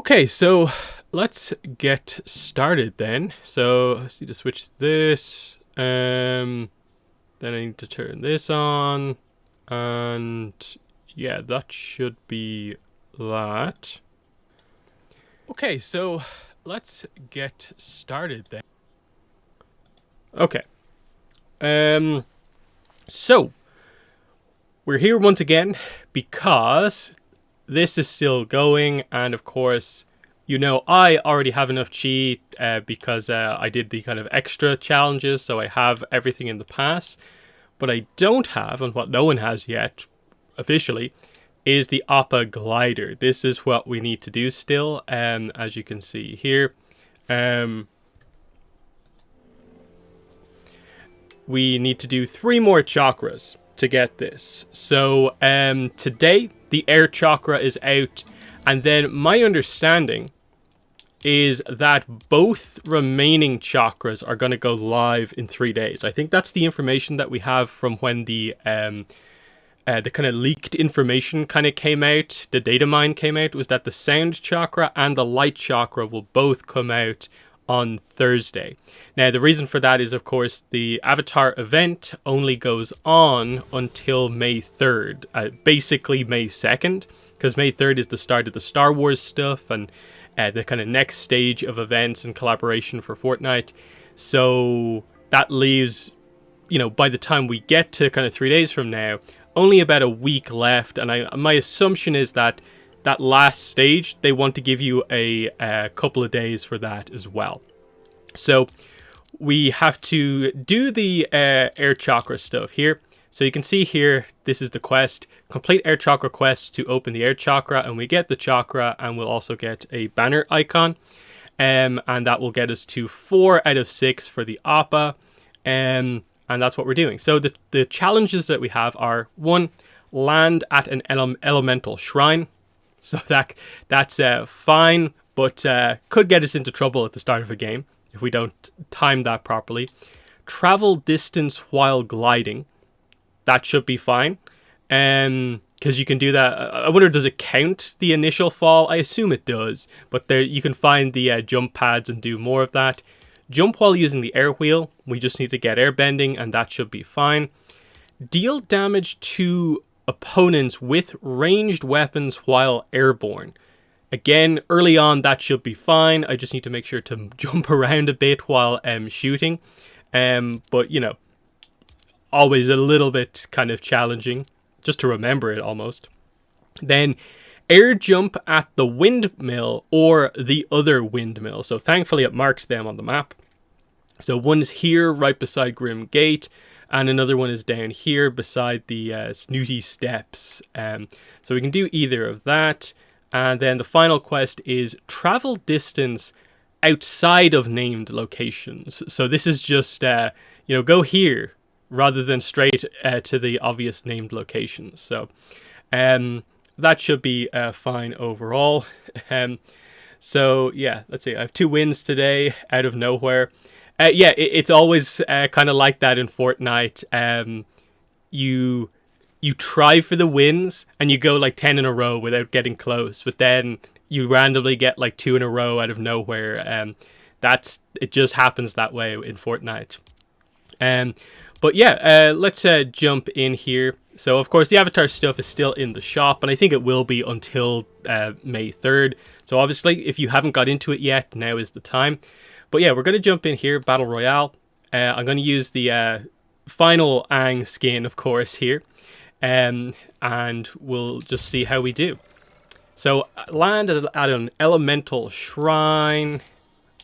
Okay, so let's get started then. So let's need to switch this. Then I need to turn this on. And yeah, that should be that. Okay, so let's get started then. Okay. So we're here once again because this is still going, and of course, you know, I already have enough cheat because I did the kind of extra challenges, so I have everything in the pass. But I don't have, and what no one has yet, officially, is the APA glider. This is what we need to do still, as you can see here. We need to do 3 more chakras to get this. So today, the Air Chakra is out, and then my understanding is that both remaining chakras are going to go live in 3 days. I think that's the information that we have from when the kind of leaked information kind of came out, the data mine came out, was that the sound chakra and the light chakra will both come out on Thursday. Now, the reason for that is, of course, the Avatar event only goes on until May 3rd, basically May 2nd, because May 3rd is the start of the Star Wars stuff and the kind of next stage of events and collaboration for Fortnite. So that leaves, you know, by the time we get to kind of 3 days from now, only about a week left. And my assumption is that that last stage, they want to give you a couple of days for that as well. So we have to do the Air Chakra stuff here. So you can see here, this is the quest. Complete Air Chakra quest to open the Air Chakra, and we get the chakra, and we'll also get a banner icon. And that will get us to 4 out of 6 for the APA. And that's what we're doing. So the challenges that we have are, 1, land at an elemental shrine. So that's fine, but could get us into trouble at the start of a game if we don't time that properly. Travel distance while gliding. That should be fine. Because you can do that. I wonder, does it count the initial fall? I assume it does. But there you can find the jump pads and do more of that. Jump while using the air wheel. We just need to get air bending, and that should be fine. Deal damage to opponents with ranged weapons while airborne. Again, early on that should be fine. I just need to make sure to jump around a bit while shooting. But you know, always a little bit kind of challenging just to remember it almost. Then air jump at the windmill or the other windmill. So thankfully it marks them on the map. So one's here right beside Grim Gate, and another one is down here beside the Snooty Steps. So we can do either of that. And then the final quest is travel distance outside of named locations. So this is just, go here rather than straight to the obvious named locations. So that should be fine overall. So yeah, let's see. I have 2 wins today out of nowhere. It's always kind of like that in Fortnite. You try for the wins and you go like 10 in a row without getting close, but then you randomly get like 2 in a row out of nowhere. It just happens that way in Fortnite. But yeah, let's jump in here. So of course the Avatar stuff is still in the shop, and I think it will be until May 3rd. So obviously if you haven't got into it yet, now is the time. But yeah, we're going to jump in here, Battle Royale. I'm going to use the final Aang skin, of course, here. And we'll just see how we do. So land at an elemental shrine.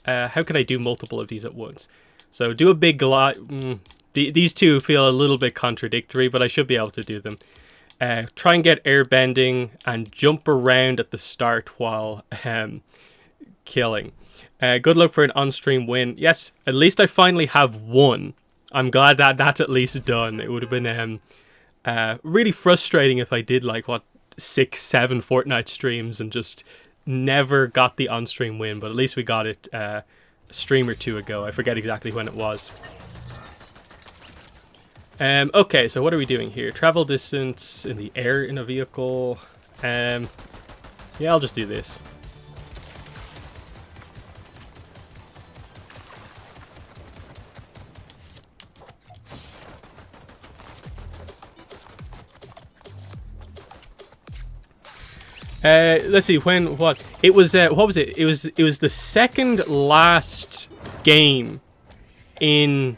How can I do multiple of these at once? So do a big glide. These two feel a little bit contradictory, but I should be able to do them. Try and get air bending and jump around at the start while killing. Good luck for an on-stream win. Yes, at least I finally have one. I'm glad that that's at least done. It would have been really frustrating if I did like 6-7 Fortnite streams and just never got the on-stream win, but at least we got it a stream or 2 ago. I forget exactly when it was. Okay, so what are we doing here? Travel distance in the air in a vehicle. Yeah, I'll just do this. Let's see, what? It was, what was it? It was the second last game in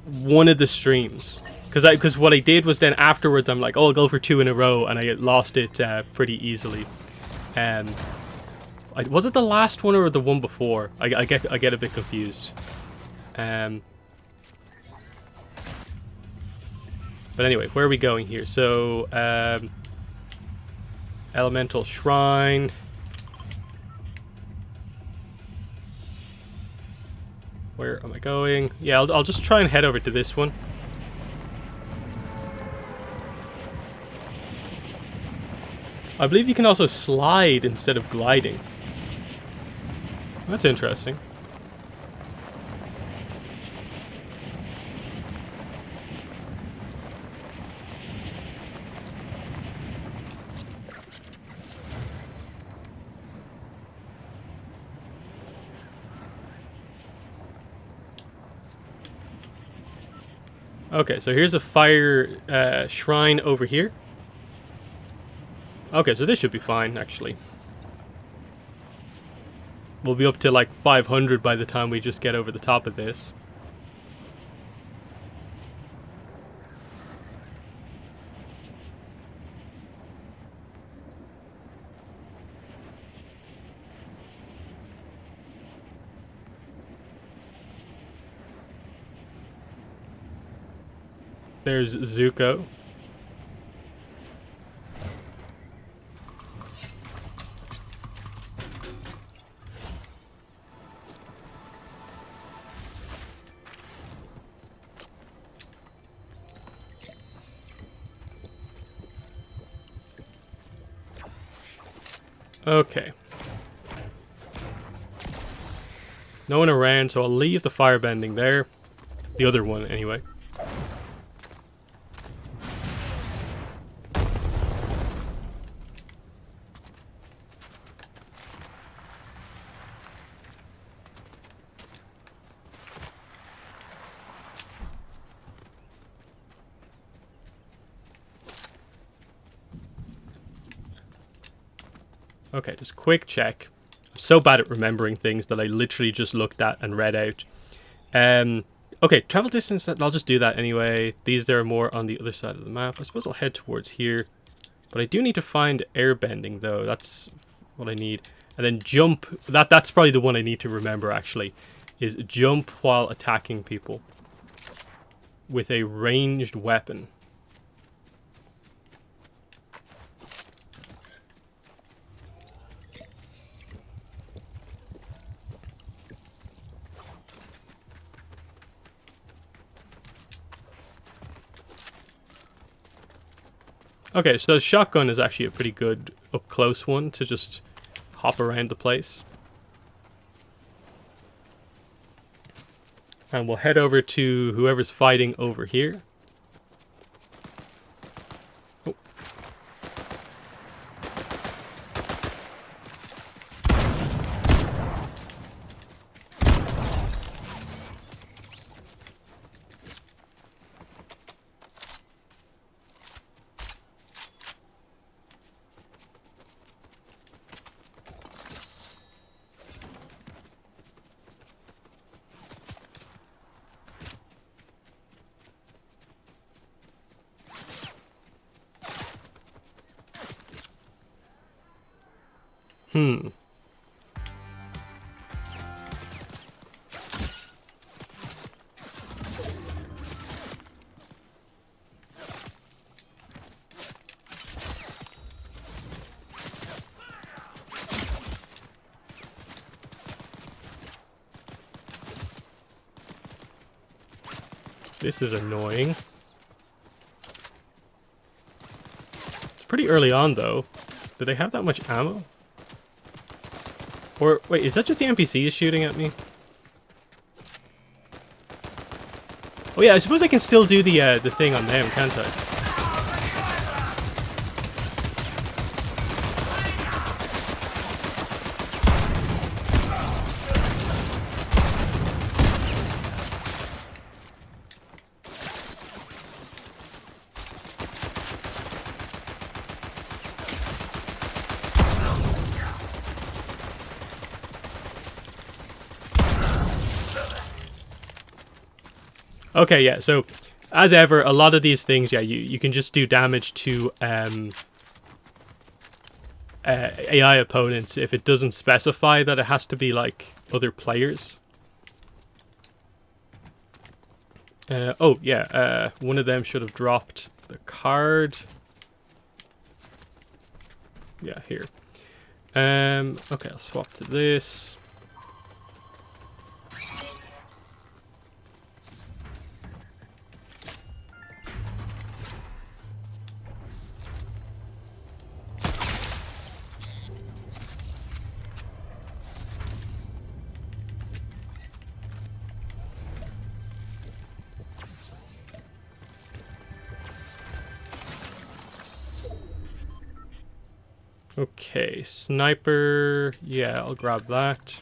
one of the streams. Because what I did was then afterwards I'm like, oh, I'll go for 2 in a row, and I lost it pretty easily. Was it the last one or the one before? I get a bit confused. But anyway, where are we going here? So, Elemental Shrine. Where am I going? Yeah, I'll just try and head over to this one. I believe you can also slide instead of gliding. That's interesting. Okay, so here's a fire shrine over here. Okay, so this should be fine, actually. We'll be up to like 500 by the time we just get over the top of this. There's Zuko. Okay. No one around, so I'll leave the firebending there. The other one, anyway. Okay, just quick check. I'm so bad at remembering things that I literally just looked at and read out. Okay, travel distance, I'll just do that anyway. These there are more on the other side of the map. I suppose I'll head towards here. But I do need to find airbending though. That's what I need. And then jump. That's probably the one I need to remember actually. Is jump while attacking people. With a ranged weapon. Okay, so the shotgun is actually a pretty good up-close one to just hop around the place. And we'll head over to whoever's fighting over here. Oh. This is annoying. It's pretty early on though. Do they have that much ammo? Or, wait, is that just the NPCs shooting at me? Oh yeah, I suppose I can still do the thing on them, can't I? Okay, yeah, so as ever, a lot of these things, yeah, you can just do damage to AI opponents if it doesn't specify that it has to be like other players. Oh yeah, one of them should have dropped the card. Yeah, here. Okay, I'll swap to this. Okay, sniper. Yeah, I'll grab that.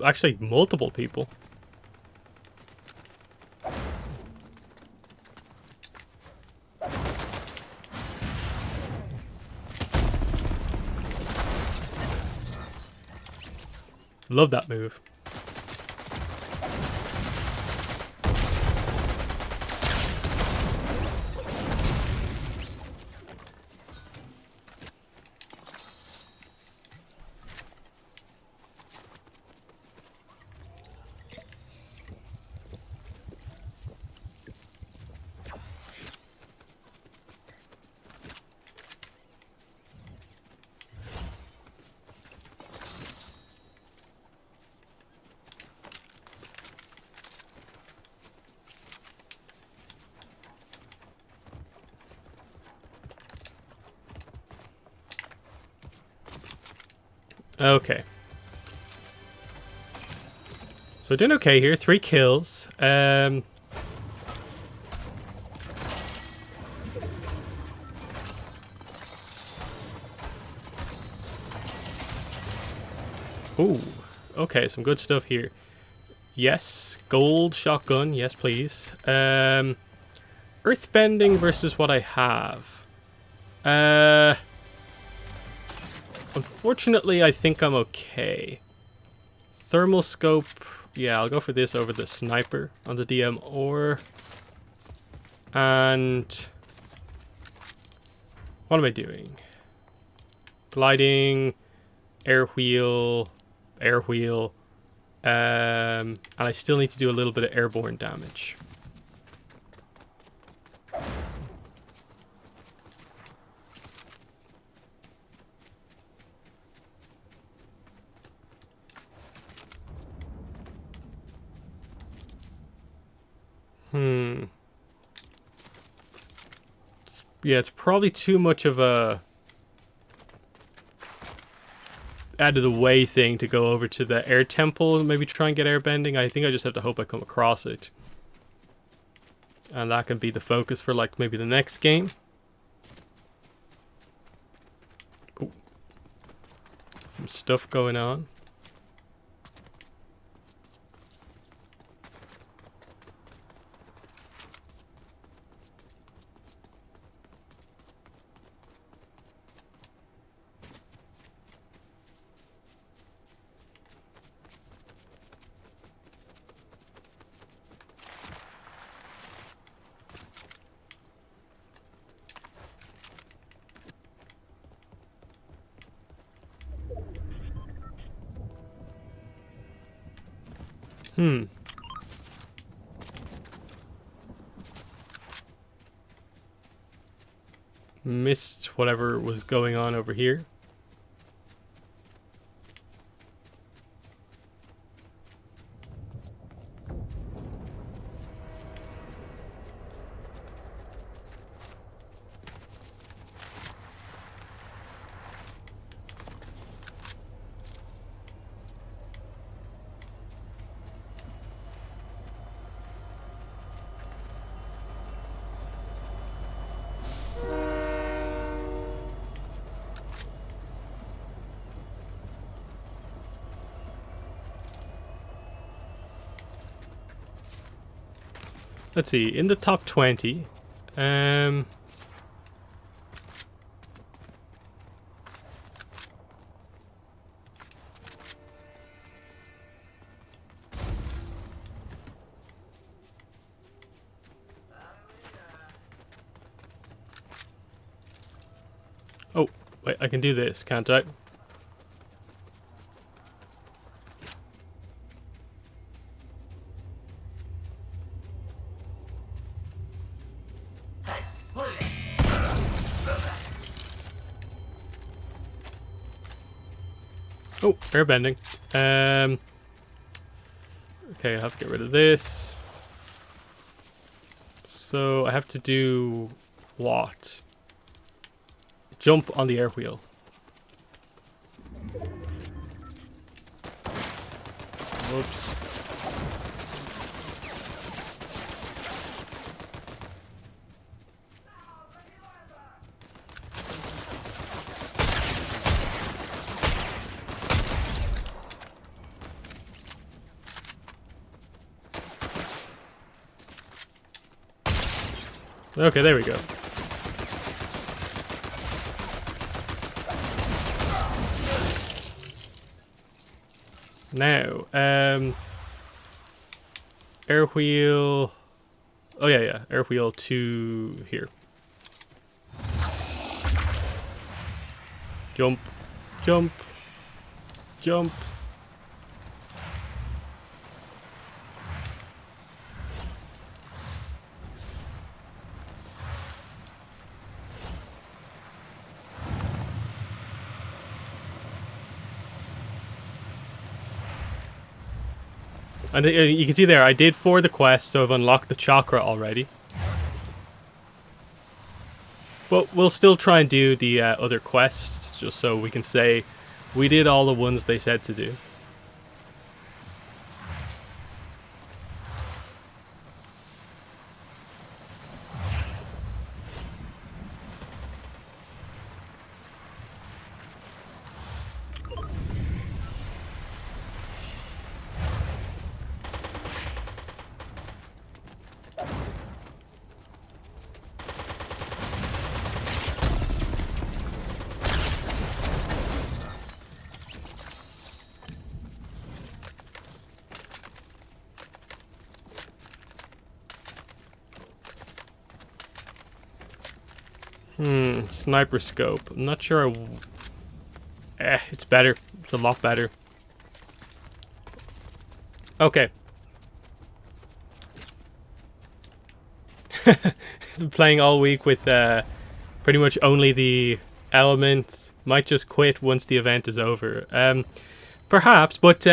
Actually, multiple people. Love that move. Okay. So doing okay here. 3 kills. Ooh. Okay, some good stuff here. Yes. Gold shotgun. Yes, please. Earthbending versus what I have. Unfortunately, I think I'm okay. Thermal scope. Yeah, I'll go for this over the sniper on the DM ore. And what am I doing? Gliding, air wheel, air wheel. And I still need to do a little bit of airborne damage. Yeah, it's probably too much of a out of the way thing to go over to the air temple and maybe try and get air bending. I think I just have to hope I come across it. And that can be the focus for like maybe the next game. Ooh. Some stuff going on. Missed whatever was going on over here. let's see, in the top 20. Oh, wait, I can do this, can't I? Oh, airbending. Okay, I have to get rid of this. So I have to do what? Jump on the air wheel. Whoops. Okay, there we go. Now, air wheel. Oh yeah, air wheel to here. Jump, jump, jump. And you can see there, I did for the quest, so I've unlocked the chakra already. But we'll still try and do the other quests, just so we can say we did all the ones they said to do. Sniper scope. I'm not sure it's better. It's a lot better. Okay. Been playing all week with pretty much only the element. Might just quit once the event is over. Perhaps, but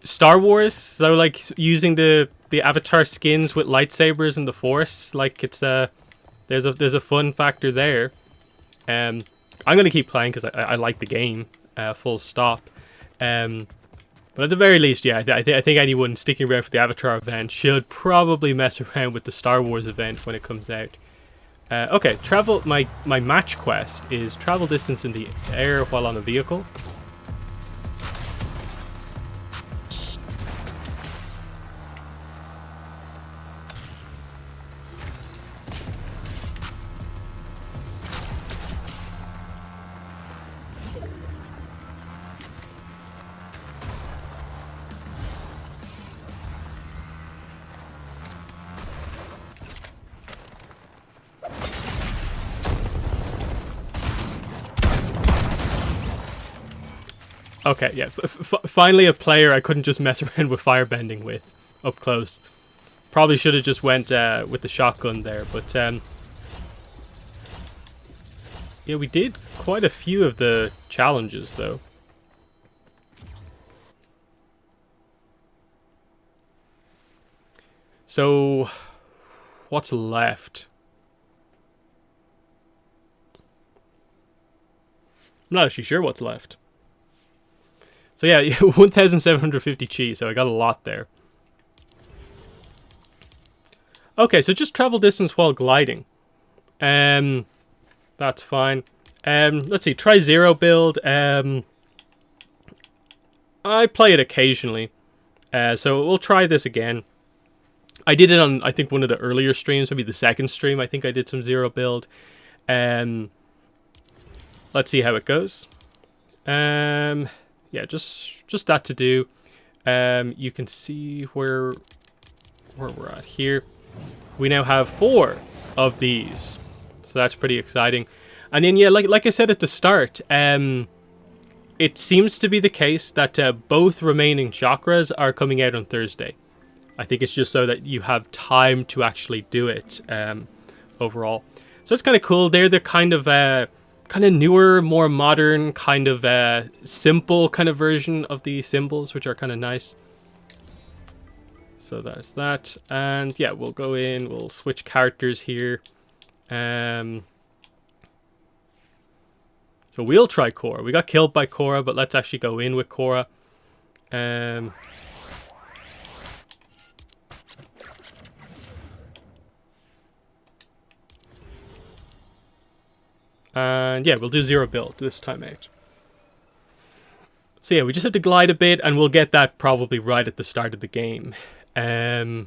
Star Wars, so like using the avatar skins with lightsabers and the Force, like it's there's a fun factor there. I'm gonna keep playing because I like the game, full stop. But at the very least, yeah, I think anyone sticking around for the Avatar event should probably mess around with the Star Wars event when it comes out. Okay, travel. My match quest is travel distance in the air while on a vehicle. Okay, yeah. Finally, a player I couldn't just mess around with firebending with up close. Probably should have just went with the shotgun there, but yeah, we did quite a few of the challenges though. So, what's left? I'm not actually sure what's left. So yeah, 1,750 chi, so I got a lot there. Okay, so just travel distance while gliding. That's fine. Let's see, try zero build. I play it occasionally. So we'll try this again. I did it on, I think, one of the earlier streams, maybe the second stream. I think I did some zero build. Let's see how it goes. Yeah, just that to do. You can see where we're at here. We now have 4 of these, so that's pretty exciting. And then, yeah, like I said at the start, it seems to be the case that both remaining chakras are coming out on Thursday. I think it's just so that you have time to actually do it overall. So it's kind of cool. They're the kind of newer, more modern, kind of simple kind of version of the symbols, which are kind of nice. So that's that. And yeah, we'll go in, we'll switch characters here. So we'll try Korra. We got killed by Korra, but let's actually go in with Korra. And yeah, we'll do zero build this time out. So yeah, we just have to glide a bit, and we'll get that probably right at the start of the game. Okay,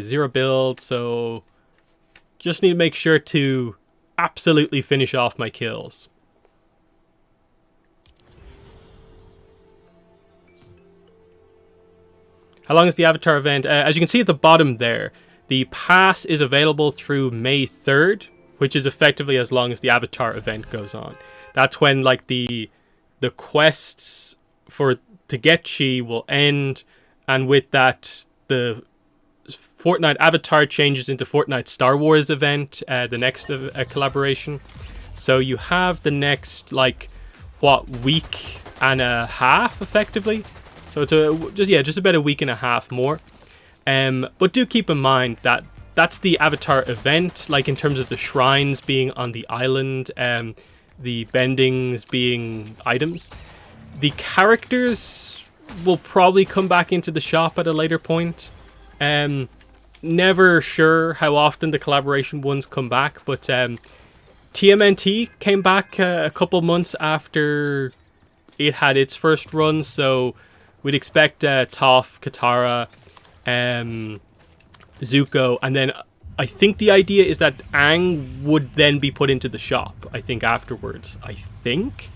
zero build, so just need to make sure to absolutely finish off my kills. How long is the Avatar event? As you can see at the bottom there, the pass is available through May 3rd, which is effectively as long as the Avatar event goes on. That's when like the quests to get Chi will end, and with that the Fortnite Avatar changes into Fortnite Star Wars event, the next collaboration. So you have the next week and a half effectively. So it's just about a week and a half more. But do keep in mind that that's the Avatar event, like in terms of the shrines being on the island, the bendings being items. The characters will probably come back into the shop at a later point. Never sure how often the collaboration ones come back, but TMNT came back a couple months after it had its first run, so we'd expect Toph, Katara, Zuko, and then I think the idea is that Aang would then be put into the shop, I think, afterwards. I think?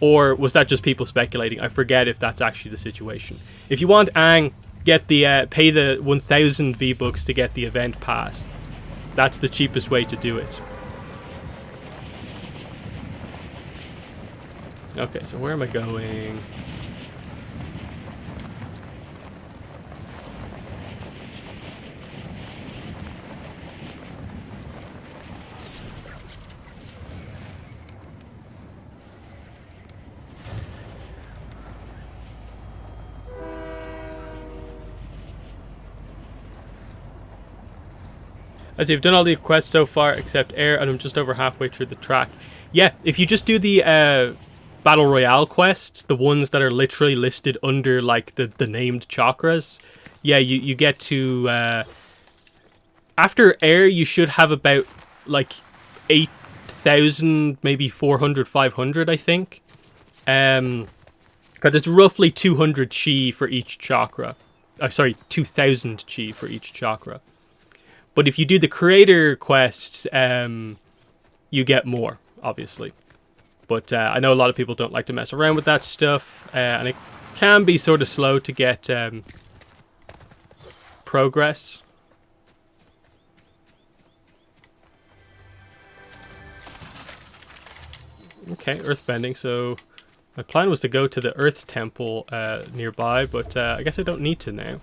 Or was that just people speculating? I forget if that's actually the situation. If you want Aang, get the pay the 1,000 V-Bucks to get the event pass. That's the cheapest way to do it. Okay, so where am I going? As you've done all the quests so far except Air, and I'm just over halfway through the track. Yeah, if you just do the Battle Royale quests, the ones that are literally listed under like the named chakras, yeah, you get to... after Air, you should have about like 8,000, maybe 400, 500, I think. Because it's roughly 200 chi for each chakra. Sorry, 2,000 chi for each chakra. But if you do the creator quests, you get more, obviously. But I know a lot of people don't like to mess around with that stuff, and it can be sort of slow to get progress. Okay, earthbending. So my plan was to go to the Earth Temple nearby, but I guess I don't need to now.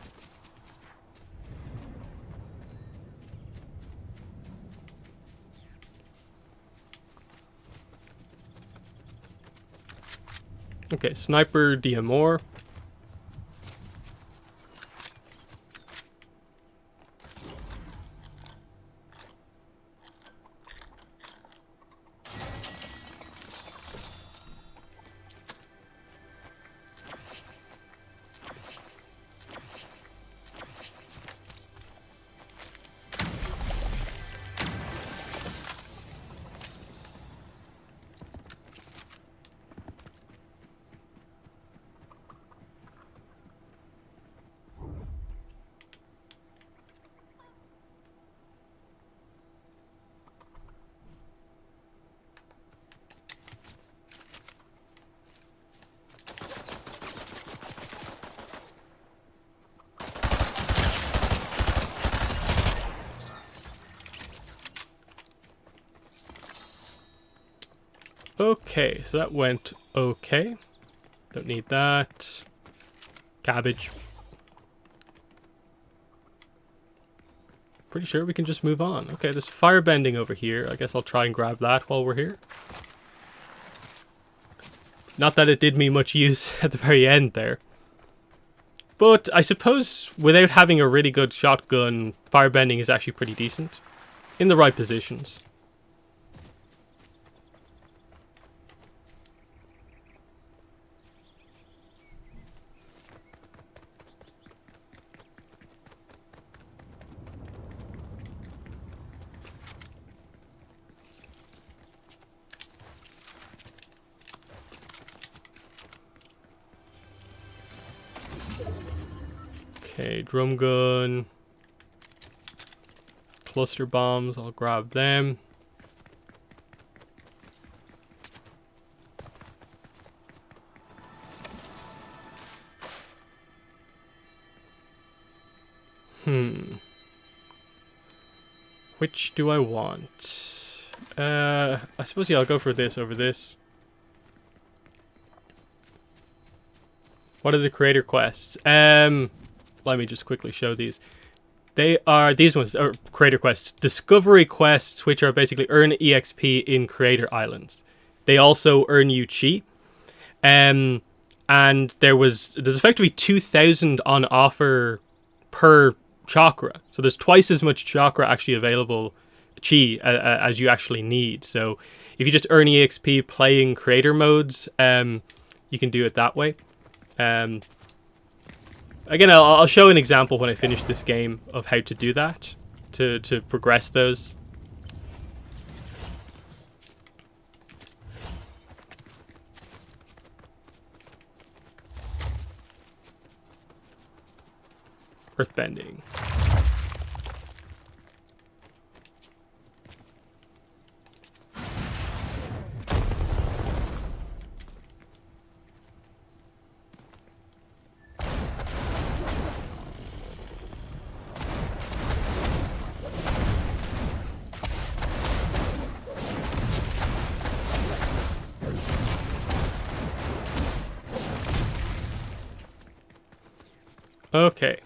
Okay, Sniper DMR. Okay, so that went okay. Don't need that. Cabbage. Pretty sure we can just move on. Okay, there's firebending over here. I guess I'll try and grab that while we're here. Not that it did me much use at the very end there. But I suppose without having a really good shotgun, firebending is actually pretty decent. In the right positions. Okay, drum gun. Cluster bombs, I'll grab them. Which do I want? I suppose, yeah, I'll go for this over this. What are the creator quests? Let me just quickly show these. They are, these ones are creator quests. Discovery quests, which are basically earn EXP in creator islands. They also earn you chi. And there's effectively 2,000 on offer per chakra. So there's twice as much chakra actually available, chi, as you actually need. So if you just earn EXP playing creator modes, you can do it that way. Again, I'll show an example when I finish this game of how to do that, to progress those. Earthbending. Okay.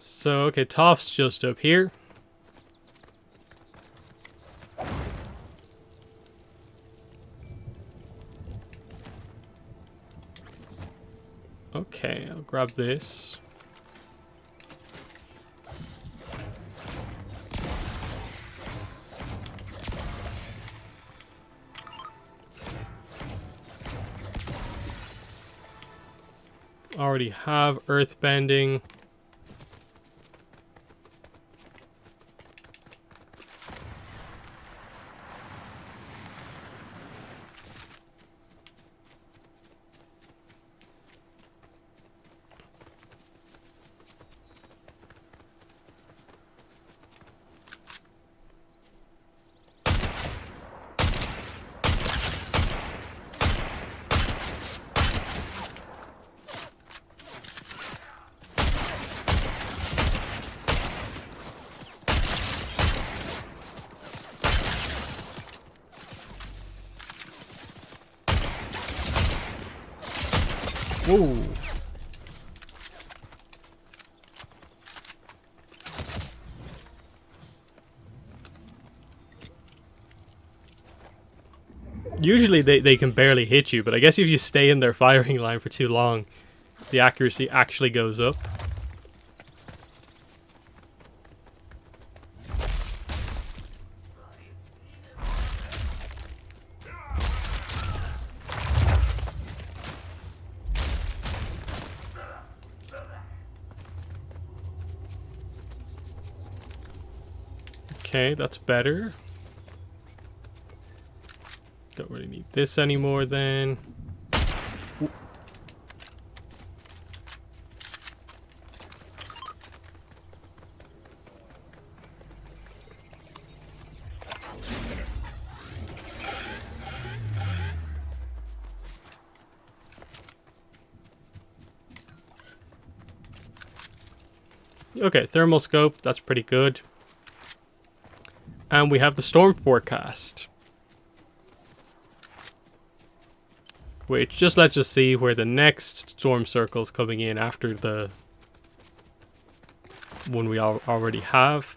So, okay, Toph's just up here. Okay, I'll grab this. Already have earthbending. Whoa. Usually they can barely hit you, but I guess if you stay in their firing line for too long, the accuracy actually goes up. Okay, that's better. Don't really need this anymore then. Ooh. Okay, thermal scope, that's pretty good. And we have the storm forecast, which just lets us see where the next storm circle is coming in after the one we already have.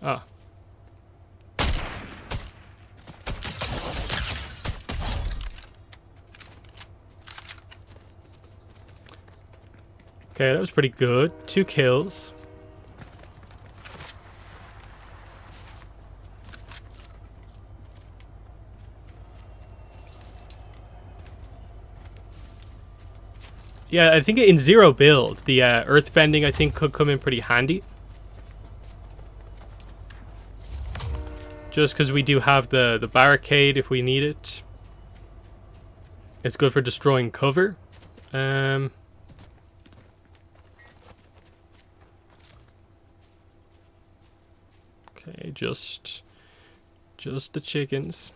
Ah. Okay, that was pretty good. 2 kills. Yeah, I think in zero build, the earthbending I think could come in pretty handy. Just because we do have the barricade if we need it. It's good for destroying cover. Okay, just the chickens.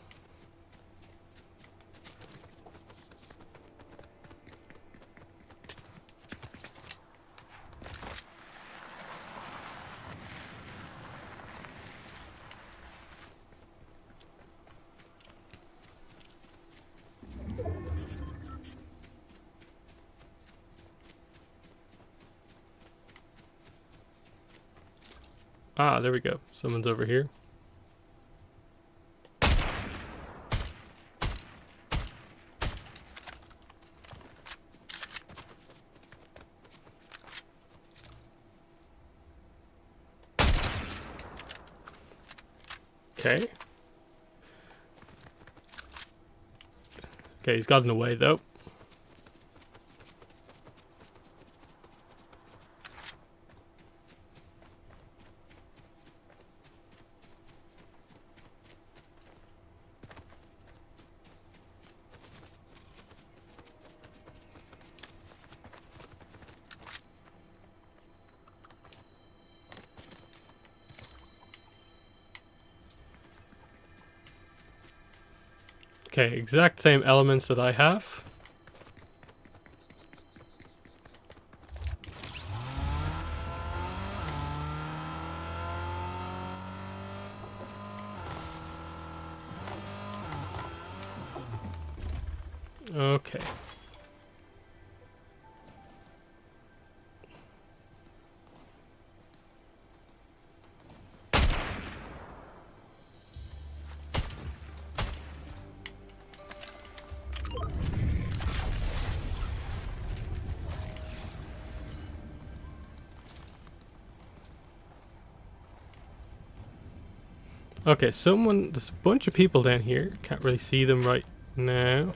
Ah, there we go. Someone's over here. Okay. Okay, he's gotten away though. Okay, exact same elements that I have. Okay. Okay, there's a bunch of people down here. Can't really see them right now.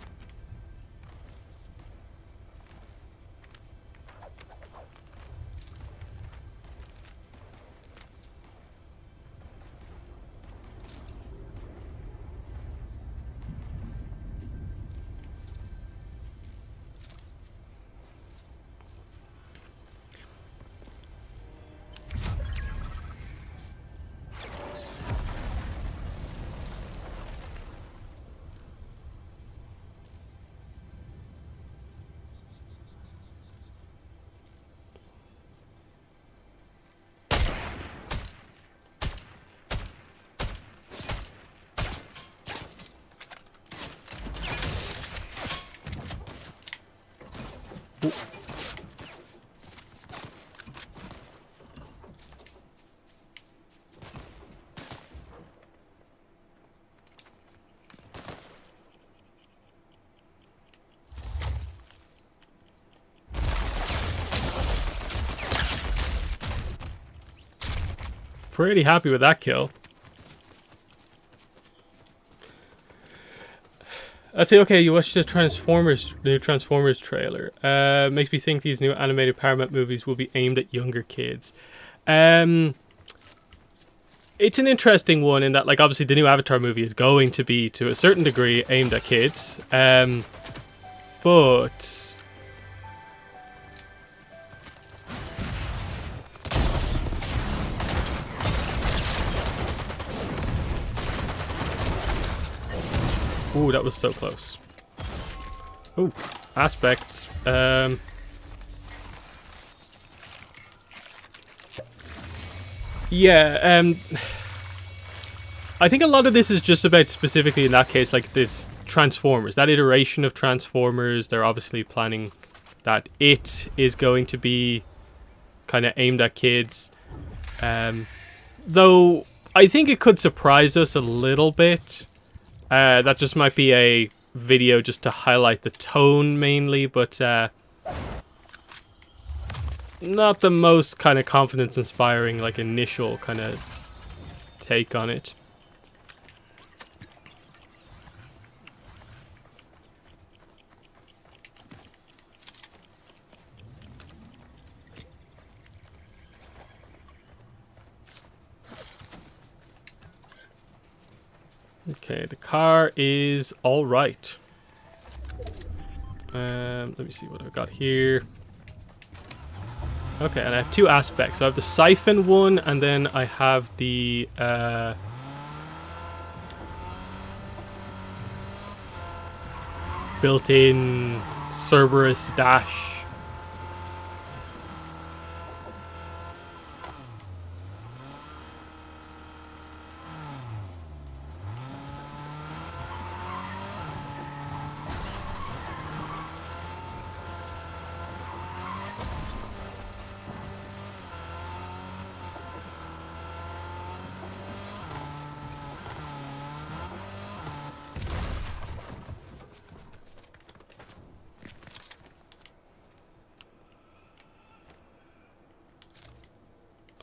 Pretty happy with that kill. I'd say, okay, you watched the new Transformers trailer. Makes me think these new animated Paramount movies will be aimed at younger kids. It's an interesting one in that, like, obviously the new Avatar movie is going to be, to a certain degree, aimed at kids. But... Ooh, that was so close. Ooh, aspects. Yeah, I think a lot of this is just about, specifically in that case, like this Transformers. That iteration of Transformers, they're obviously planning that it is going to be kind of aimed at kids. Though, I think it could surprise us a little bit. That just might be a video just to highlight the tone mainly, but not the most kind of confidence-inspiring, like, initial kind of take on it. Okay, the car is all right. Let me see what I've got here. Okay, and I have two aspects. So I have the siphon one, and then I have the built-in Cerberus dash.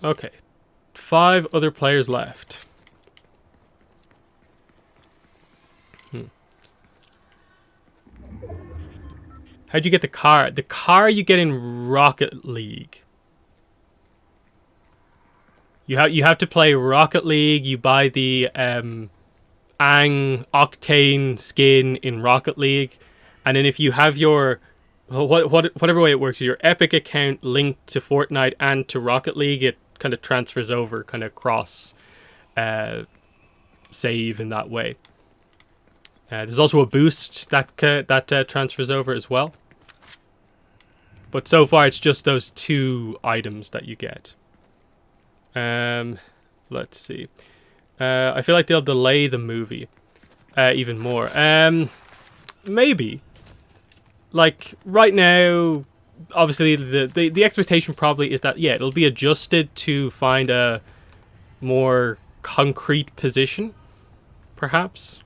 Okay, 5 other players left. How'd you get the car? The car you get in Rocket League. You have to play Rocket League. You buy the Ang Octane skin in Rocket League, and then if you have your whatever way it works, your Epic account linked to Fortnite and to Rocket League, it kind of transfers over, kind of cross save in that way. There's also a boost that transfers over as well. But so far, it's just those 2 items that you get. Let's see. I feel like they'll delay the movie even more. Maybe. Like, right now, obviously, the expectation probably is that, yeah, it'll be adjusted to find a more concrete position, perhaps.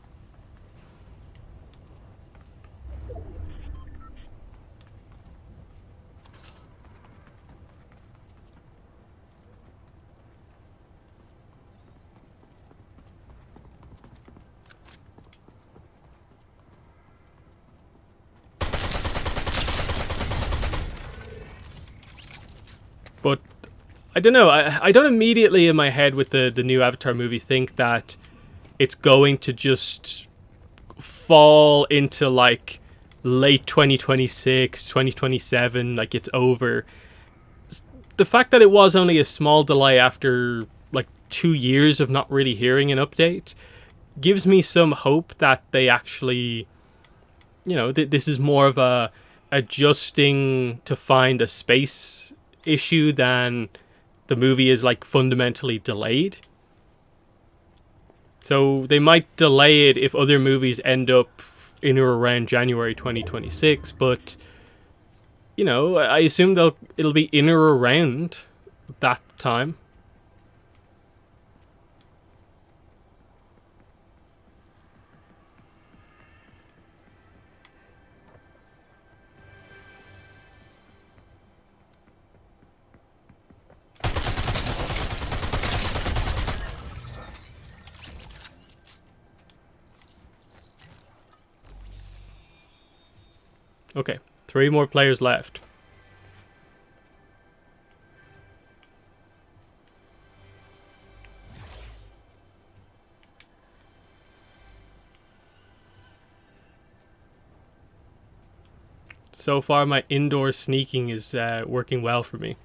But I don't know. I don't immediately in my head with the new Avatar movie think that it's going to just fall into like late 2026, 2027, like it's over. The fact that it was only a small delay after like 2 years of not really hearing an update gives me some hope that they actually, you know, this is more of a adjusting to find a space issue than the movie is like fundamentally delayed. So they might delay it if other movies end up in or around January 2026, but you know, I assume it'll be in or around that time. Okay, 3 more players left. So far, my indoor sneaking is working well for me.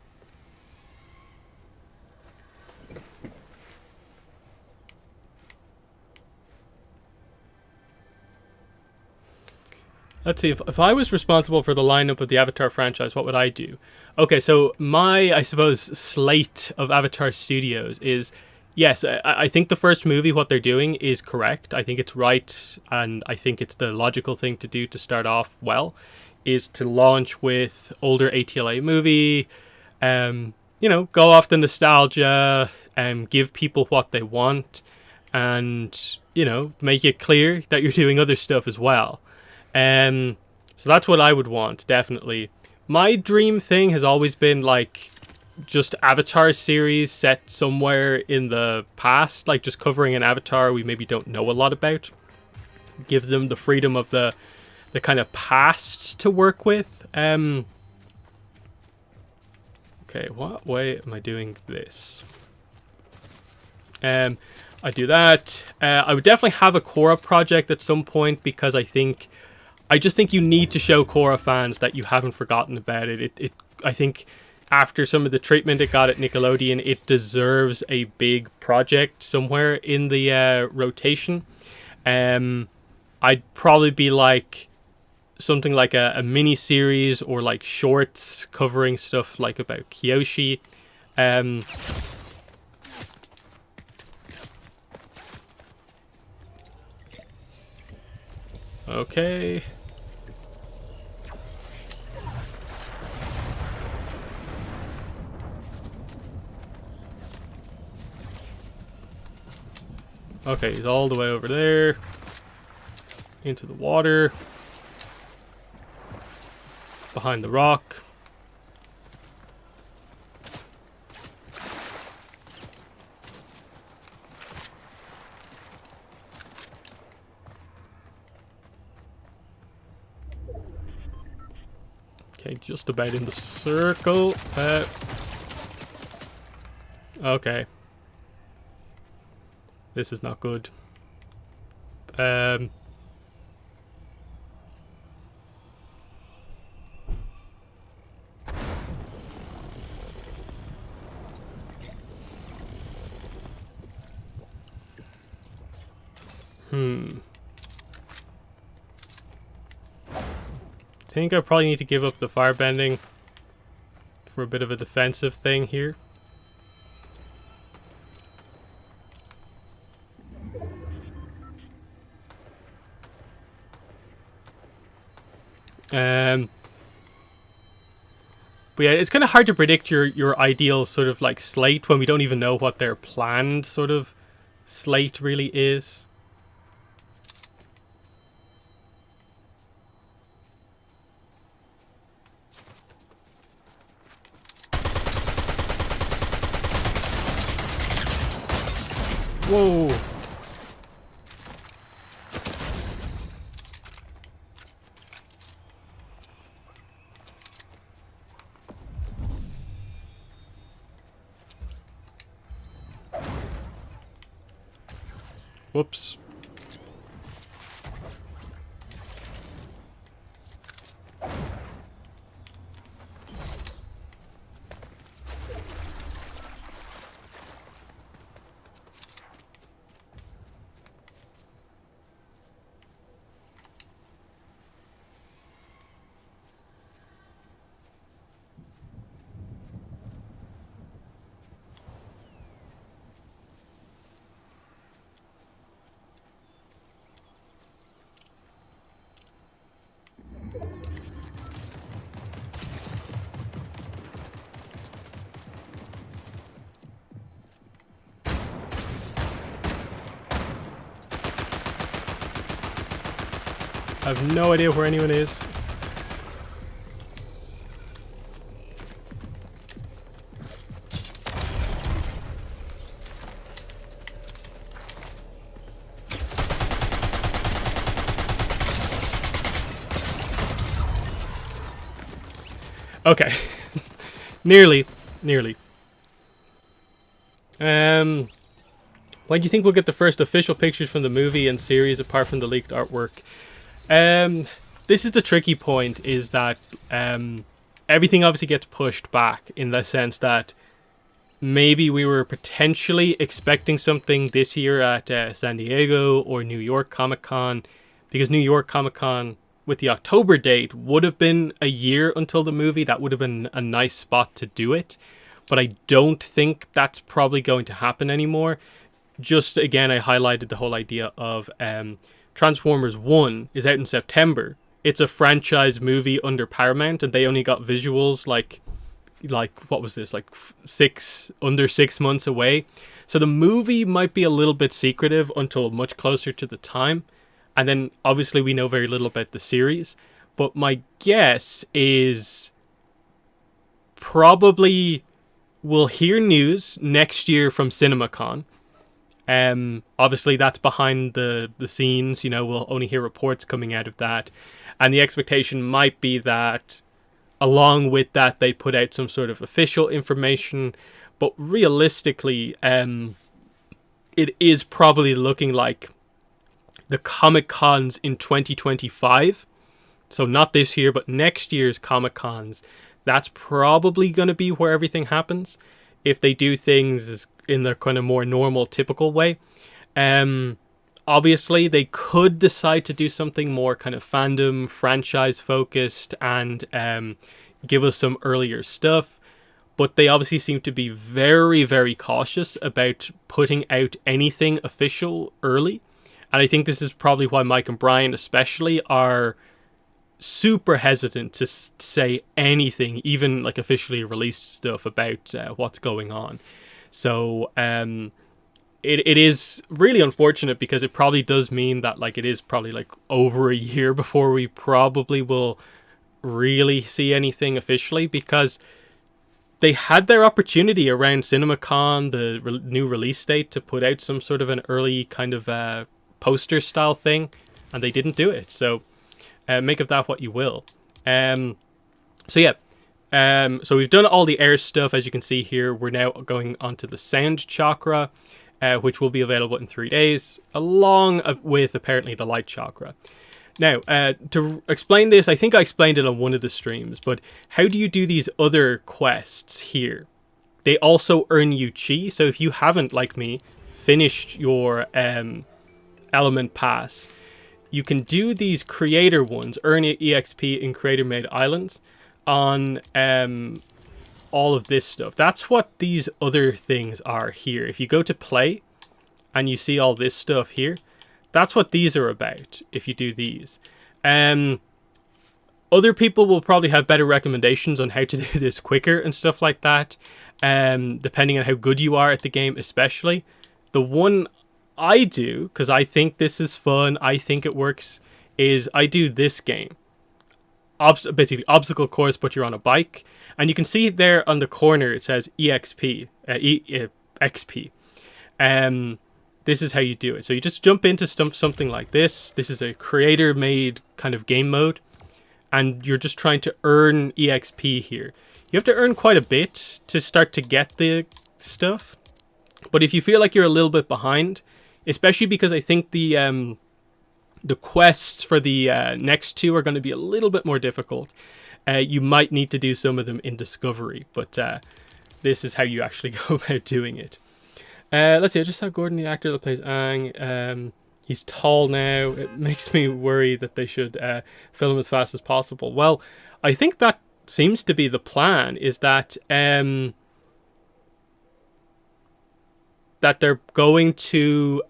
Let's see, if I was responsible for the lineup of the Avatar franchise, what would I do? Okay, so my, I suppose, slate of Avatar studios is, yes, I think the first movie, what they're doing is correct. I think it's right, and I think it's the logical thing to do to start off well, is to launch with older ATLA movie, you know, go off the nostalgia, give people what they want, and, you know, make it clear that you're doing other stuff as well. So that's what I would want, definitely. My dream thing has always been like just Avatar series set somewhere in the past, like just covering an Avatar we maybe don't know a lot about. Give them the freedom of the kind of past to work with. Okay, what way am I doing this? I do that. I would definitely have a Korra project at some point because I just think you need to show Korra fans that you haven't forgotten about it. I think after some of the treatment it got at Nickelodeon, it deserves a big project somewhere in the rotation. I'd probably be like something like a mini series or like shorts covering stuff like about Kyoshi. Okay. Okay, he's all the way over there. Into the water. Behind the rock. Okay, just about in the circle. Okay. This is not good. I think I probably need to give up the firebending for a bit of a defensive thing here. But yeah, it's kind of hard to predict your ideal sort of like slate when we don't even know what their planned sort of slate really is. Whoa. Whoops. I have no idea where anyone is. Okay. Nearly. When do you think we'll get the first official pictures from the movie and series apart from the leaked artwork? This is the tricky point, is that everything obviously gets pushed back, in the sense that maybe we were potentially expecting something this year at San Diego or New York Comic Con, because New York Comic Con with the October date would have been a year until the movie. That would have been a nice spot to do it, but I don't think that's probably going to happen anymore. Just again, I highlighted the whole idea of Transformers 1 is out in September. It's a franchise movie under Paramount, and they only got visuals like what was this, like under 6 months away. So the movie might be a little bit secretive until much closer to the time. And then obviously we know very little about the series, but my guess is probably we'll hear news next year from CinemaCon. Obviously that's behind the scenes, you know, we'll only hear reports coming out of that. And the expectation might be that along with that they put out some sort of official information, but realistically, it is probably looking like the Comic Cons in 2025, so not this year, but next year's Comic Cons, that's probably going to be where everything happens, if they do things in their kind of more normal, typical way. Obviously, they could decide to do something more kind of fandom, franchise-focused, and give us some earlier stuff, but they obviously seem to be very, very cautious about putting out anything official early. And I think this is probably why Mike and Brian especially are super hesitant to say anything, even like officially released stuff about what's going on. So it is really unfortunate, because it probably does mean that like it is probably like over a year before we probably will really see anything officially, because they had their opportunity around CinemaCon, the new release date, to put out some sort of an early kind of poster style thing, and they didn't do it. So make of that what you will. So we've done all the air stuff. As you can see here, we're now going on to the sound chakra, which will be available in 3 days, along with apparently the light chakra. Now, to explain this, I think I explained it on one of the streams, but how do you do these other quests here? They also earn you chi, so if you haven't, like me, finished your element pass, you can do these creator ones, earn EXP in creator made islands, on all of this stuff. That's what these other things are here. If you go to play and you see all this stuff here, that's what these are about if you do these. Other people will probably have better recommendations on how to do this quicker and stuff like that, depending on how good you are at the game especially. The one I do, because I think this is fun, I think it works, is I do this game. Basically obstacle course, but you're on a bike, and you can see there on the corner it says EXP, XP. This is how you do it. So you just jump into something like this. This is a creator made kind of game mode, and you're just trying to earn EXP here. You have to earn quite a bit to start to get the stuff, but if you feel like you're a little bit behind, especially because I think the quests for the next two are going to be a little bit more difficult, you might need to do some of them in Discovery, but this is how you actually go about doing it. Let's see, I just saw Gordon, the actor that plays Aang. He's tall now. It makes me worry that they should film as fast as possible. Well, I think that seems to be the plan, is that that they're going to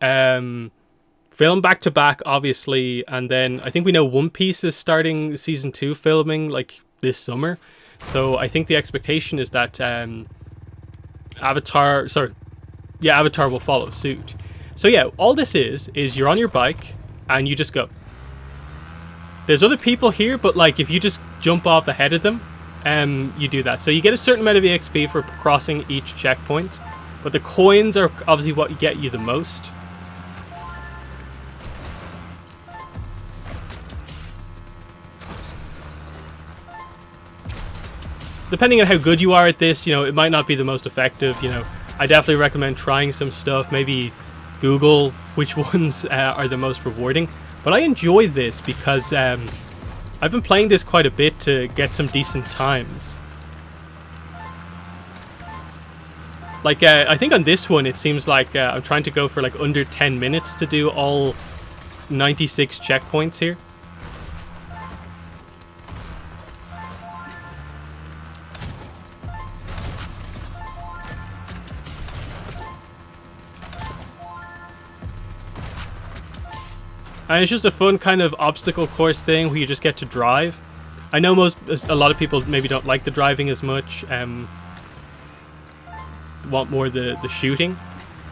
film back to back, obviously, and then I think we know One Piece is starting season 2 filming like this summer. So I think the expectation is that Avatar will follow suit. So yeah, all this is you're on your bike and you just go. There's other people here, but like if you just jump off ahead of them, you do that. So you get a certain amount of EXP for crossing each checkpoint, but the coins are obviously what get you the most. Depending on how good you are at this, you know, it might not be the most effective. You know, I definitely recommend trying some stuff. Maybe Google which ones are the most rewarding. But I enjoy this because I've been playing this quite a bit to get some decent times. Like, I think on this one, it seems like I'm trying to go for like under 10 minutes to do all 96 checkpoints here. And it's just a fun kind of obstacle course thing where you just get to drive. I know a lot of people maybe don't like the driving as much, want more the shooting,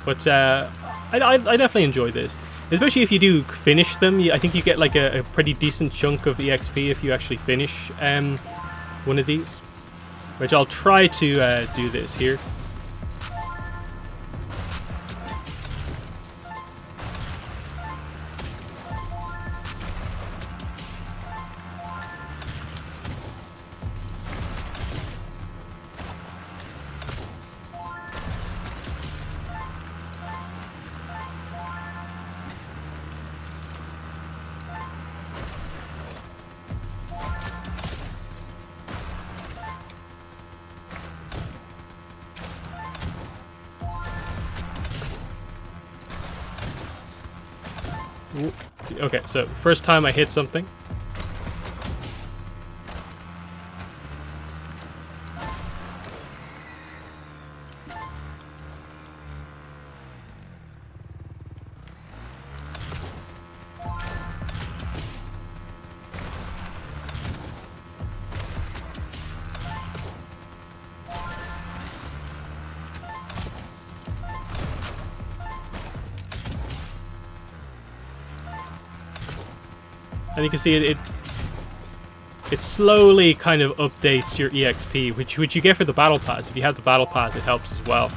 but I definitely enjoy this, especially if you do finish them. I think you get like a pretty decent chunk of EXP if you actually finish one of these, which I'll try to do this here. Okay, so first time I hit something. And you can see it slowly kind of updates your EXP, which you get for the battle pass. If you have the battle pass, it helps as well.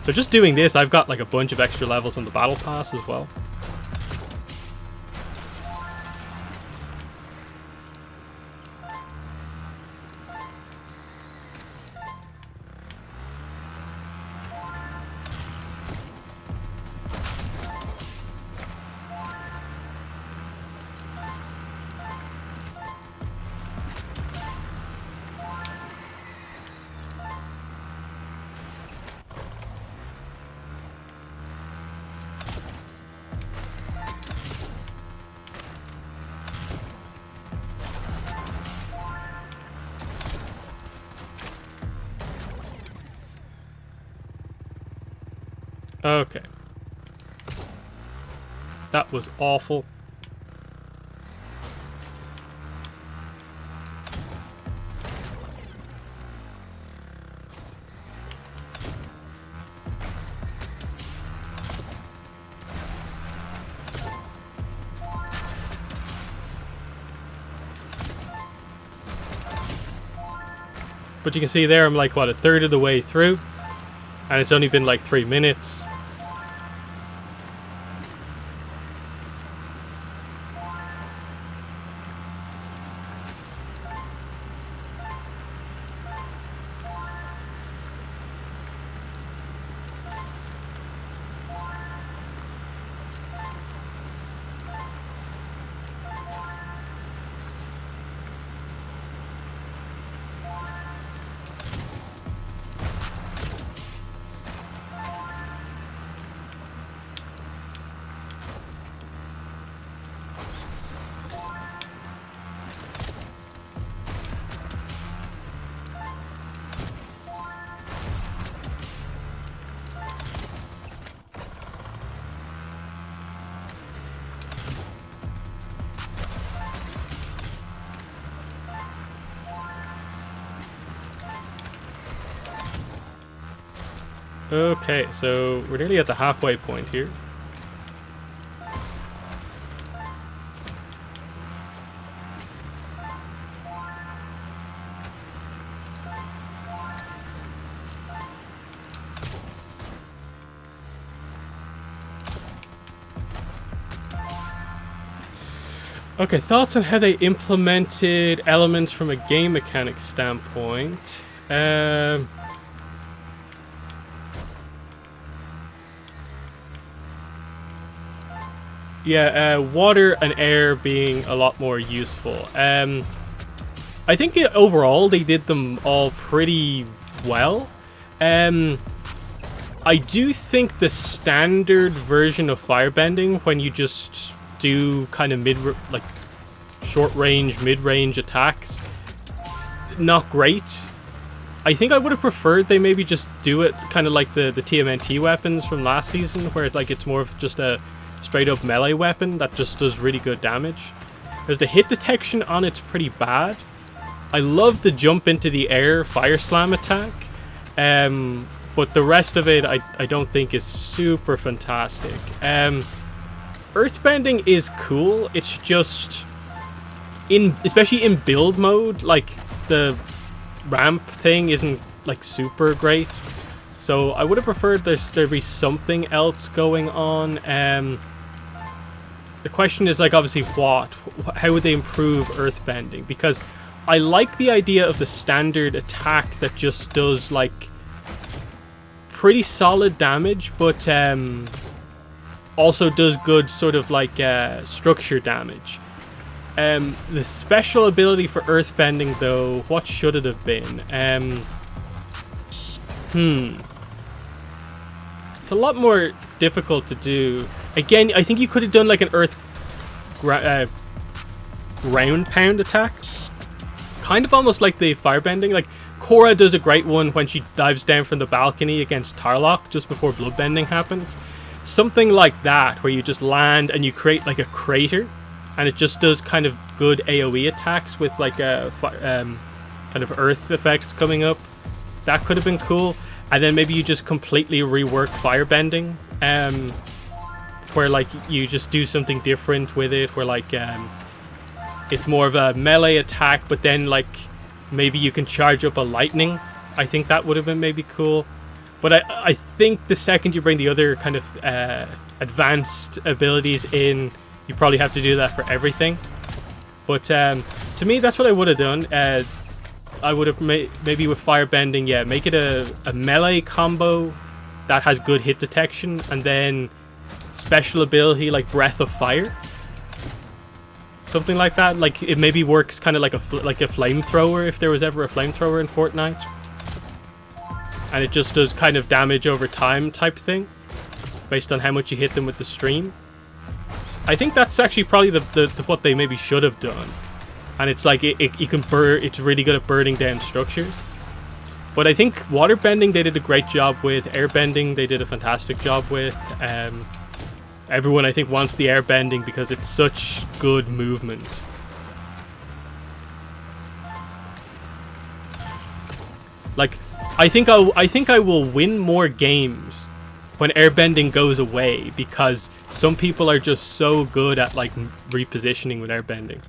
So just doing this, I've got like a bunch of extra levels on the battle pass as well. Okay. That was awful. But you can see there I'm like, what, a third of the way through? And it's only been like 3 minutes. Okay, so we're nearly at the halfway point here. Okay, thoughts on how they implemented elements from a game mechanic standpoint. Yeah, water and air being a lot more useful. I think overall they did them all pretty well. I do think the standard version of firebending, when you just do kind of like short range, mid range attacks, not great. I think I would have preferred they maybe just do it kind of like the TMNT weapons from last season, where like it's more of just a straight up melee weapon that just does really good damage. Because the hit detection on it's pretty bad. I love the jump into the air fire slam attack, but the rest of it I don't think is super fantastic. Earthbending is cool. It's just especially in build mode, like the ramp thing isn't like super great. So I would have preferred there be something else going on. The question is, like, obviously how would they improve earthbending? Because I like the idea of the standard attack that just does like pretty solid damage, but also does good sort of like structure damage. The special ability for earthbending, though, what should it have been? It's a lot more difficult to do. Again, I think you could have done like an earth ground pound attack. Kind of almost like the firebending. Like, Korra does a great one when she dives down from the balcony against Tarlok just before bloodbending happens. Something like that, where you just land and you create like a crater, and it just does kind of good AoE attacks with like a kind of earth effects coming up. That could have been cool. And then maybe you just completely rework firebending, where like you just do something different with it, where like it's more of a melee attack, but then like maybe you can charge up a lightning. I think that would have been maybe cool. But I think the second you bring the other kind of advanced abilities in, you probably have to do that for everything. But to me, that's what I would have done. I would have maybe with firebending, yeah, make it a melee combo that has good hit detection, and then special ability like Breath of Fire. Something like that. Like, it maybe works kind of like a flamethrower, if there was ever a flamethrower in Fortnite. And it just does kind of damage over time type thing, based on how much you hit them with the stream. I think that's actually probably the what they maybe should have done. And it's like you can it's really good at burning down structures. But I think waterbending they did a great job with. Airbending they did a fantastic job with. Everyone I think wants the airbending because it's such good movement. Like, I think I will win more games when airbending goes away, because some people are just so good at like repositioning with airbending.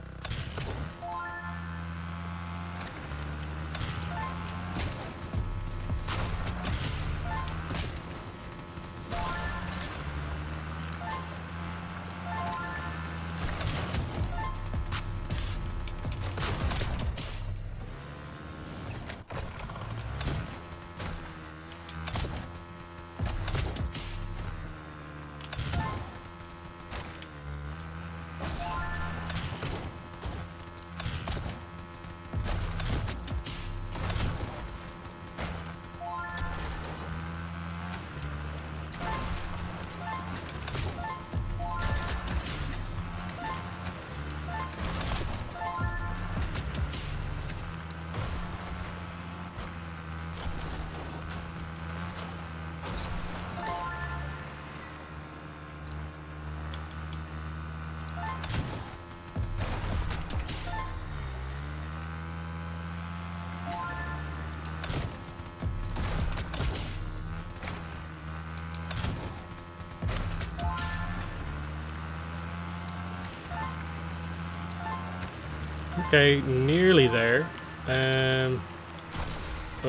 Okay, nearly there. Oh,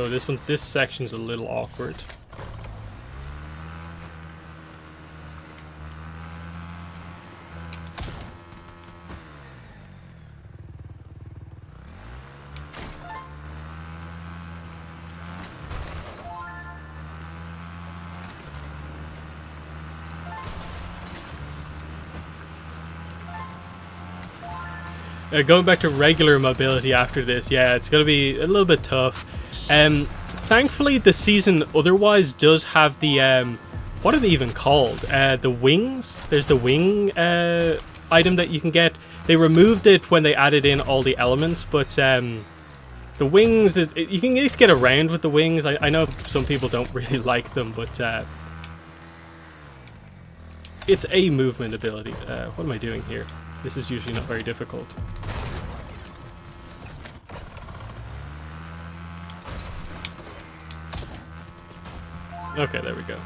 this section's a little awkward. Going back to regular mobility after this, yeah, it's going to be a little bit tough. Thankfully, the season otherwise does have the, what are they even called? The wings? There's the wing item that you can get. They removed it when they added in all the elements, but the wings, you can at least get around with the wings. I know some people don't really like them, but it's a movement ability. What am I doing here? This is usually not very difficult. Okay, there we go.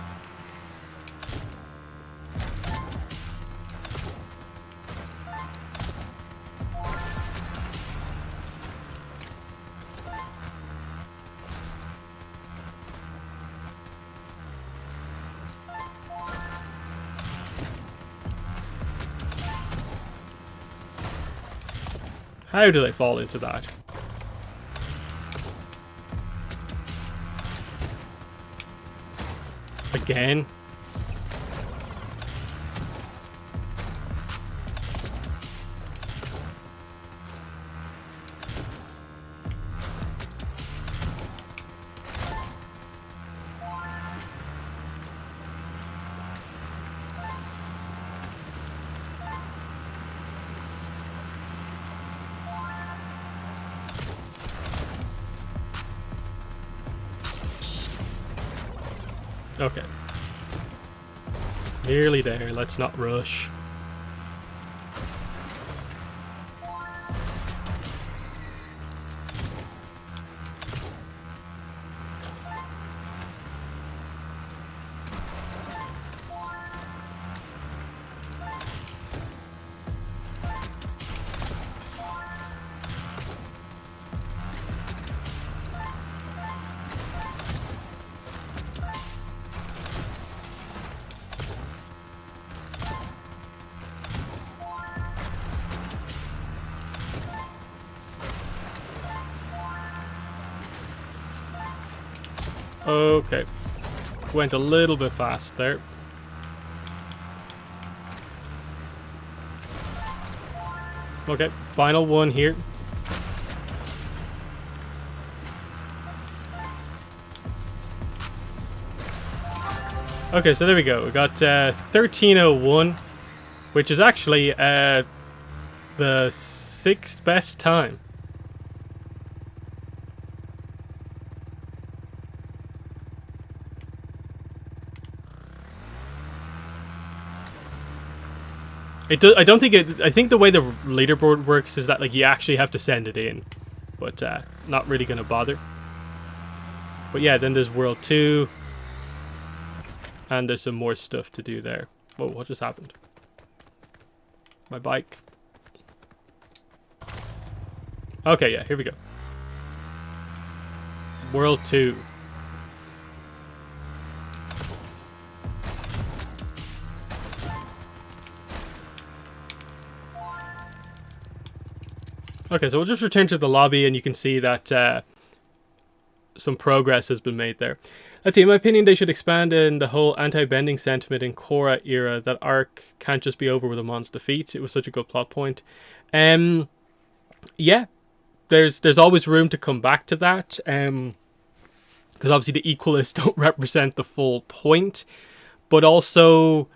How do they fall into that? Again? Okay. Nearly there, let's not rush. Okay, went a little bit fast there. Okay, final one here. Okay, so there we go. We got 1301, which is actually the 6th best time. I don't think it. I think the way the leaderboard works is that like you actually have to send it in, but not really gonna bother. But yeah, then there's World 2, and there's some more stuff to do there. Whoa, what just happened? My bike. Okay, yeah, here we go. World 2. Okay, so we'll just return to the lobby and you can see that some progress has been made there. Let's see, in my opinion, they should expand in the whole anti-bending sentiment in Korra era. That arc can't just be over with Amon's defeat. It was such a good plot point. Yeah, there's always room to come back to that. Because obviously the Equalists don't represent the full point. But also,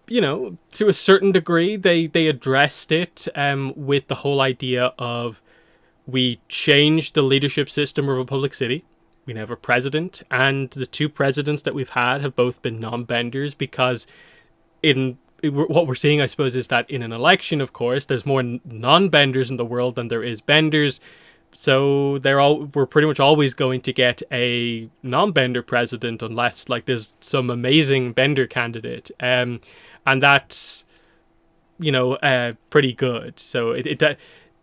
you know, to a certain degree, they addressed it with the whole idea of we changed the leadership system of Republic City. We now have a president, and the 2 presidents that we've had have both been non-benders because what we're seeing, I suppose, is that in an election, of course, there's more non-benders in the world than there is benders. So we're pretty much always going to get a non-bender president unless like there's some amazing bender candidate. And that's, you know, pretty good. So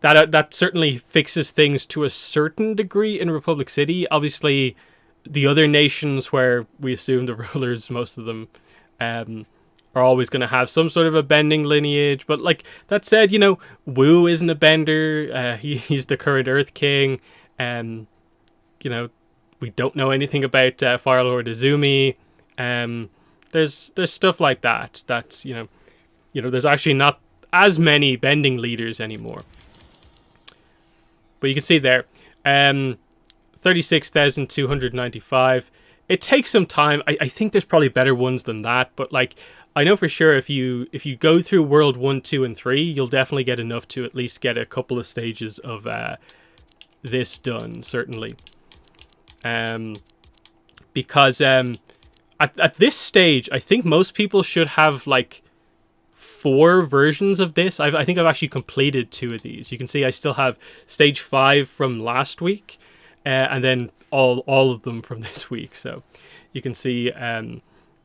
that certainly fixes things to a certain degree in Republic City. Obviously, the other nations where we assume the rulers, most of them, are always going to have some sort of a bending lineage. But like that said, you know, Wu isn't a bender. He's the current Earth King. You know, we don't know anything about Fire Lord Izumi. There's stuff like that. That's, you know, there's actually not as many bending leaders anymore. But you can see there, 36,295. It takes some time. I think there's probably better ones than that, but like I know for sure if you go through World 1, 2, and 3, you'll definitely get enough to at least get a couple of stages of this done, certainly. Because at this stage, I think most people should have like 4 versions of this. I think I've actually completed 2 of these. You can see I still have stage 5 from last week, and then all of them from this week. So you can see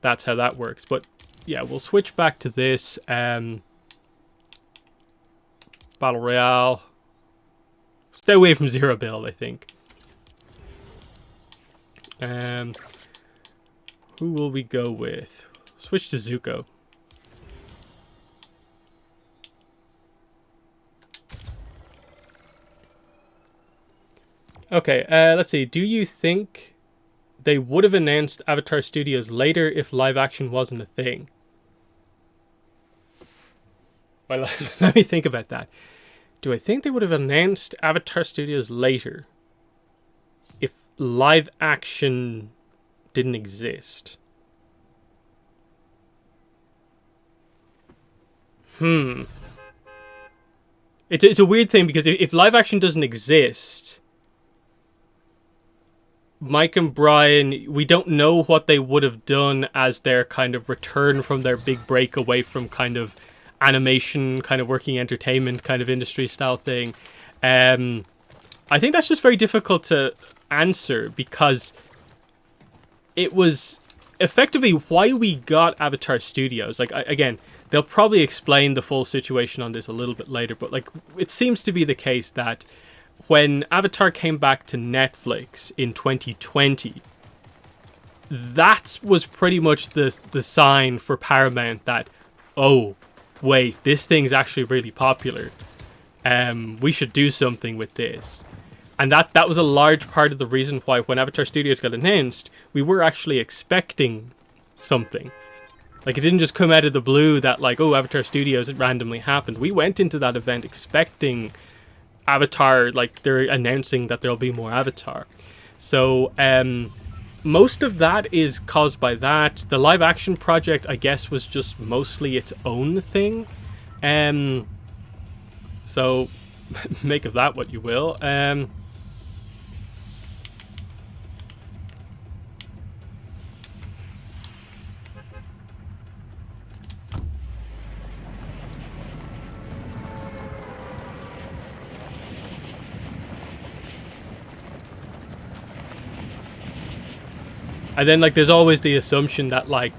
that's how that works. But yeah, we'll switch back to this Battle Royale. Stay away from zero build, I think. Who will we go with? Switch to Zuko. Okay, let's see. Do you think they would have announced Avatar Studios later if live action wasn't a thing? Well, let me think about that. Do I think they would have announced Avatar Studios later if live action didn't exist? It's a weird thing because if live action doesn't exist, Mike and Brian, we don't know what they would have done as their kind of return from their big break away from kind of animation, kind of working entertainment kind of industry style thing. I think that's just very difficult to answer because it was effectively why we got Avatar Studios. Like, again, they'll probably explain the full situation on this a little bit later, but like it seems to be the case that when Avatar came back to Netflix in 2020, that was pretty much the sign for Paramount that, oh, wait, this thing's actually really popular. We should do something with this. And that was a large part of the reason why when Avatar Studios got announced, we were actually expecting something. Like, it didn't just come out of the blue that, like, oh, Avatar Studios, it randomly happened. We went into that event expecting Avatar, like, they're announcing that there'll be more Avatar. So, most of that is caused by that. The live action project, I guess, was just mostly its own thing. So, make of that what you will. And then, like, there's always the assumption that, like,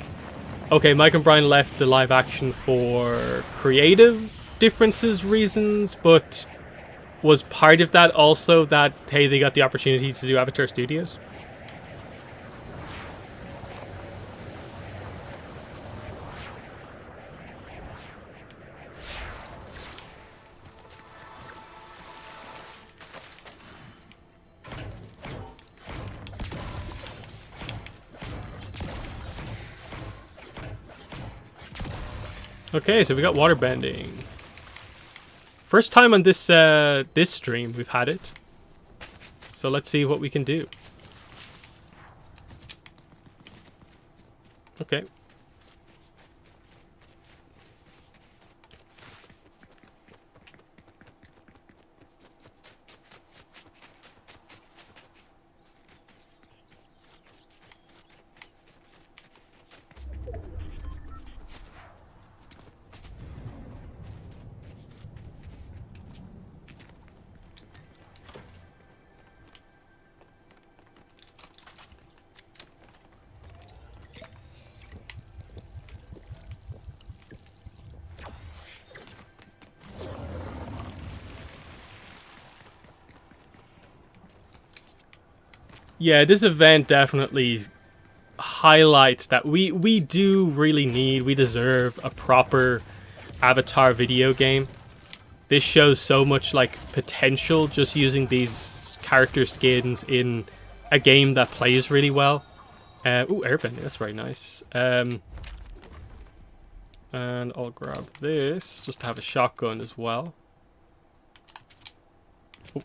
okay, Mike and Brian left the live action for creative differences reasons, but was part of that also that, hey, they got the opportunity to do Avatar Studios? Okay, so we got water bending. First time on this this stream we've had it. So let's see what we can do. Okay. Yeah, this event definitely highlights that we do really need, we deserve a proper Avatar video game. This shows so much like potential just using these character skins in a game that plays really well. Ooh, airbending, that's very nice. And I'll grab this just to have a shotgun as well. Oh,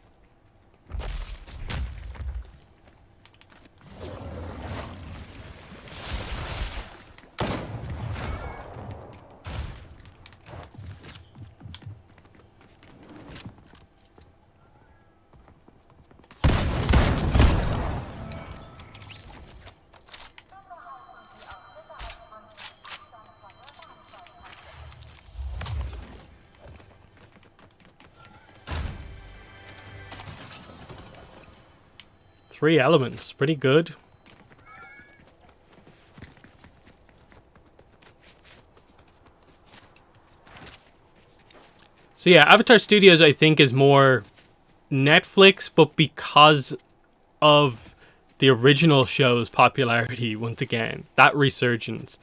3 elements. Pretty good. So yeah, Avatar Studios I think is more Netflix, but because of the original show's popularity, once again, that resurgence,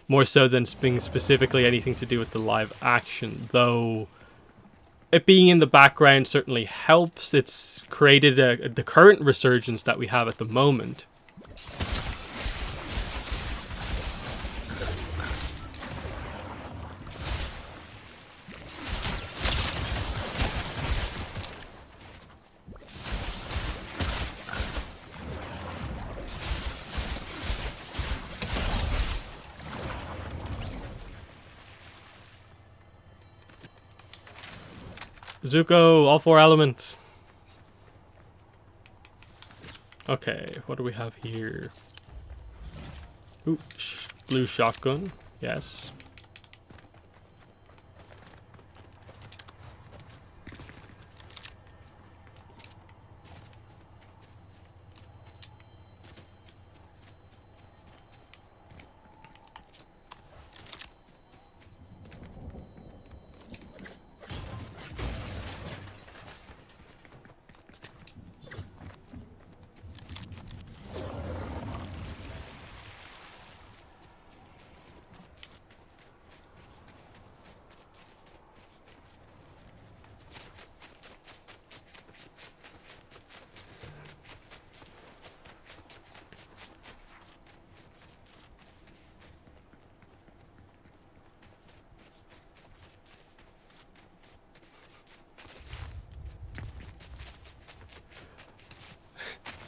more so than being specifically anything to do with the live action, though it being in the background certainly helps. It's created the current resurgence that we have at the moment. Zuko, all 4 elements. Okay, what do we have here? Ooh, blue shotgun. Yes.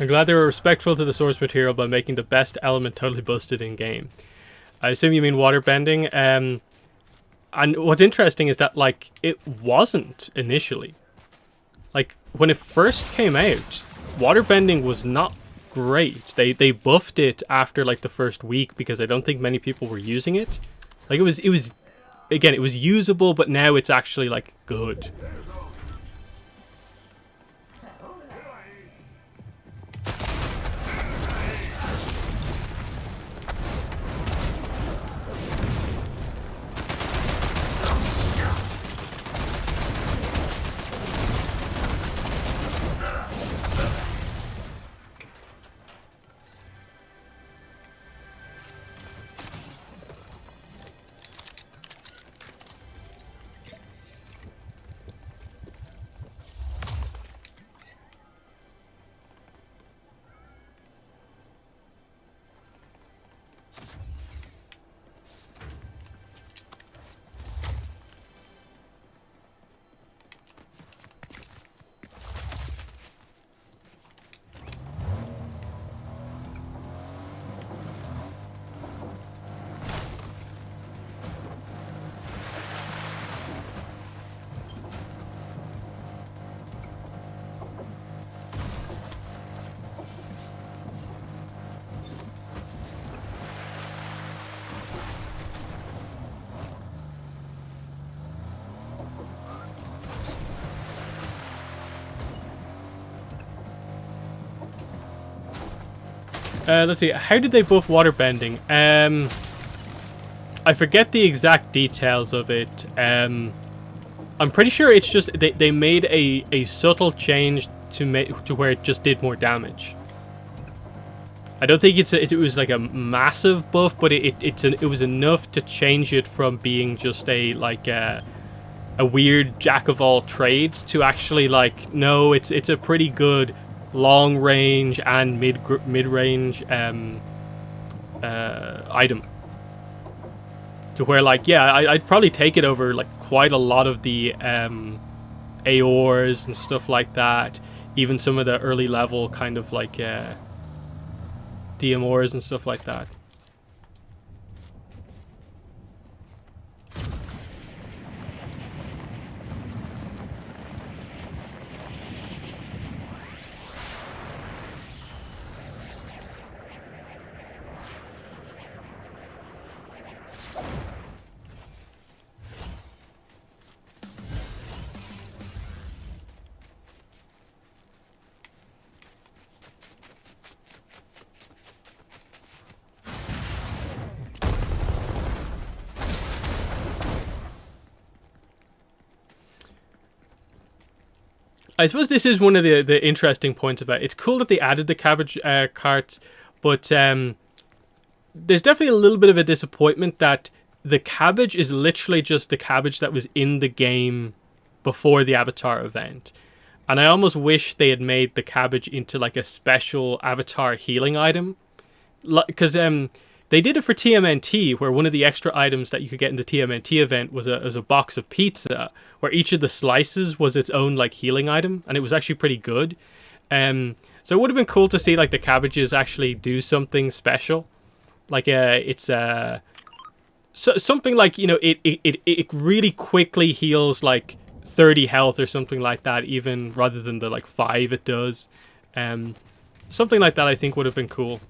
I'm glad they were respectful to the source material by making the best element totally busted in game. I assume you mean waterbending. And what's interesting is that, like, it wasn't initially. Like, when it first came out, waterbending was not great. They buffed it after, like, the first week because I don't think many people were using it. Like, it was again, it was usable, but now it's actually, like, good. Let's see, how did they buff waterbending? I forget the exact details of it. I'm pretty sure it's just they made a subtle change to where it just did more damage. I don't think it was like a massive buff, but it was enough to change it from being just a weird jack of all trades to actually, like, no, it's a pretty good long range and mid range item, to where, like, yeah, I'd probably take it over, like, quite a lot of the AORs and stuff like that, even some of the early level kind of like DMORs and stuff like that. I suppose this is one of the interesting points about it. It's cool that they added the cabbage carts, but there's definitely a little bit of a disappointment that the cabbage is literally just the cabbage that was in the game before the Avatar event. And I almost wish they had made the cabbage into like a special Avatar healing item. Because they did it for TMNT, where one of the extra items that you could get in the TMNT event was a box of pizza, where each of the slices was its own like healing item, and it was actually pretty good. So it would have been cool to see like the cabbages actually do something special. Like it's something like, you know, it really quickly heals like 30 health or something like that, even rather than the like 5 it does. Something like that I think would have been cool.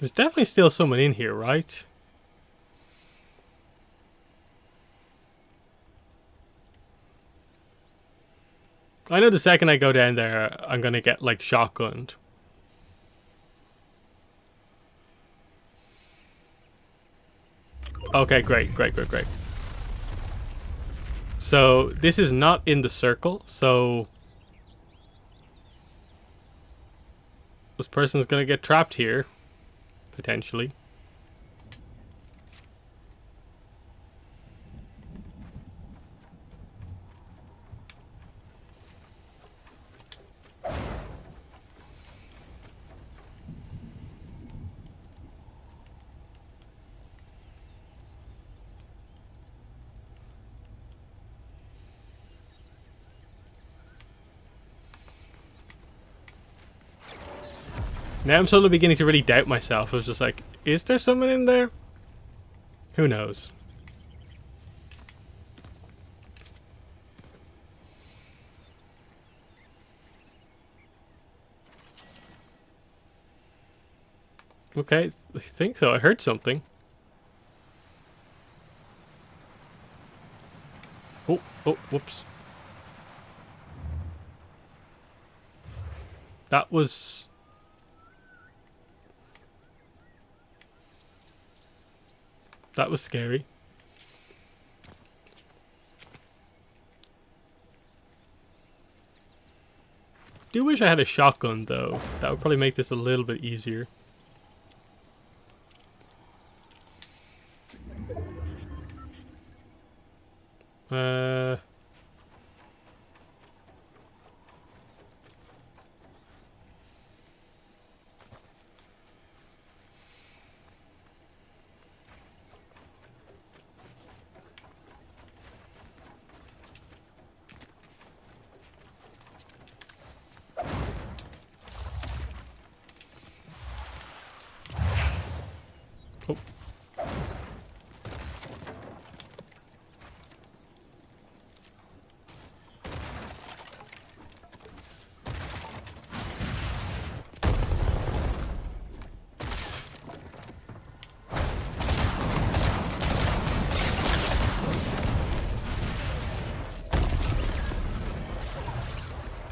There's definitely still someone in here, right? I know the second I go down there, I'm gonna get like shotgunned. Okay, great. So this is not in the circle, so this person's gonna get trapped here, potentially. Now I'm suddenly beginning to really doubt myself. I was just like, is there someone in there? Who knows? Okay, I think so. I heard something. Oh, whoops. That was... That was scary. Do wish I had a shotgun though. That would probably make this a little bit easier. Oh.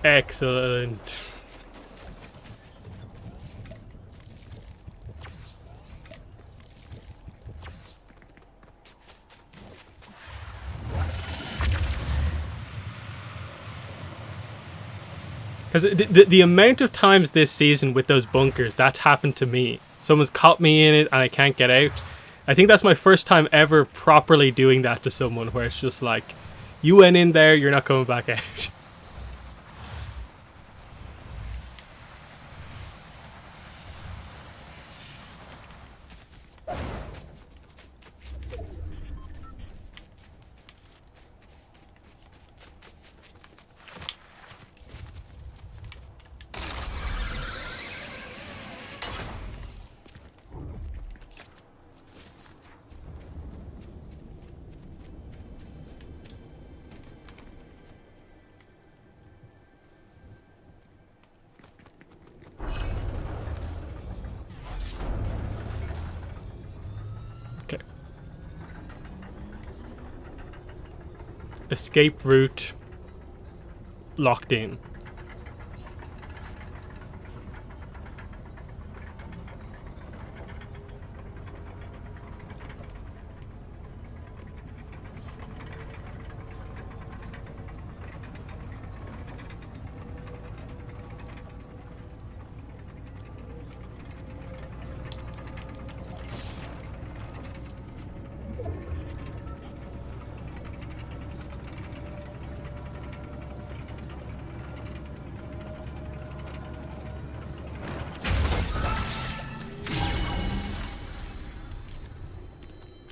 Excellent. Because the amount of times this season with those bunkers, that's happened to me. Someone's caught me in it and I can't get out. I think that's my first time ever properly doing that to someone, where it's just like, you went in there, you're not coming back out. Okay. Escape route locked in.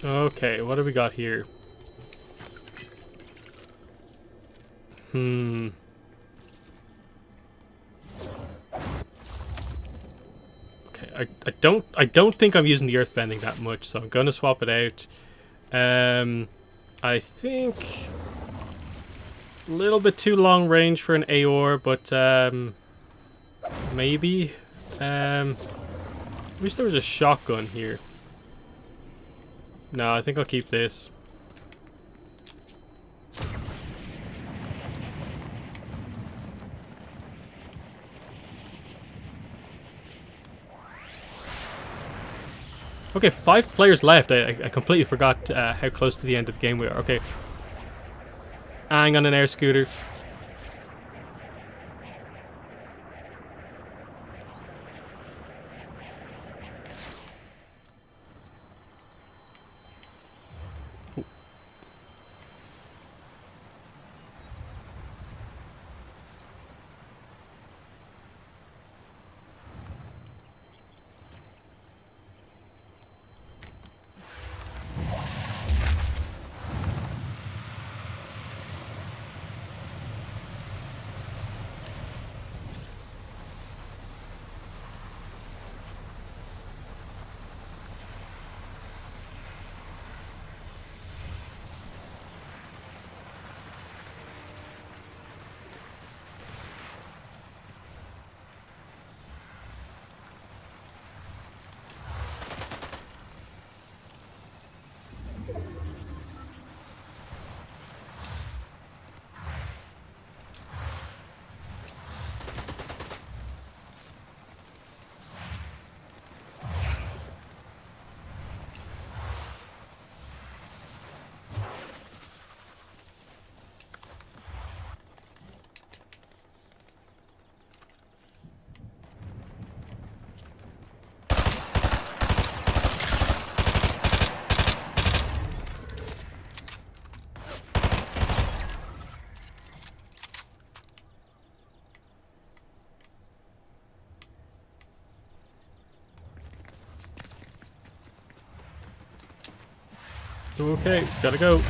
Okay, what do we got here? Okay, I don't think I'm using the earthbending that much, so I'm gonna swap it out. I think a little bit too long range for an AOR, but maybe. I wish there was a shotgun here. No, I think I'll keep this. Okay, 5 players left. I completely forgot how close to the end of the game we are. Okay. Hang on an air scooter. Okay, gotta go.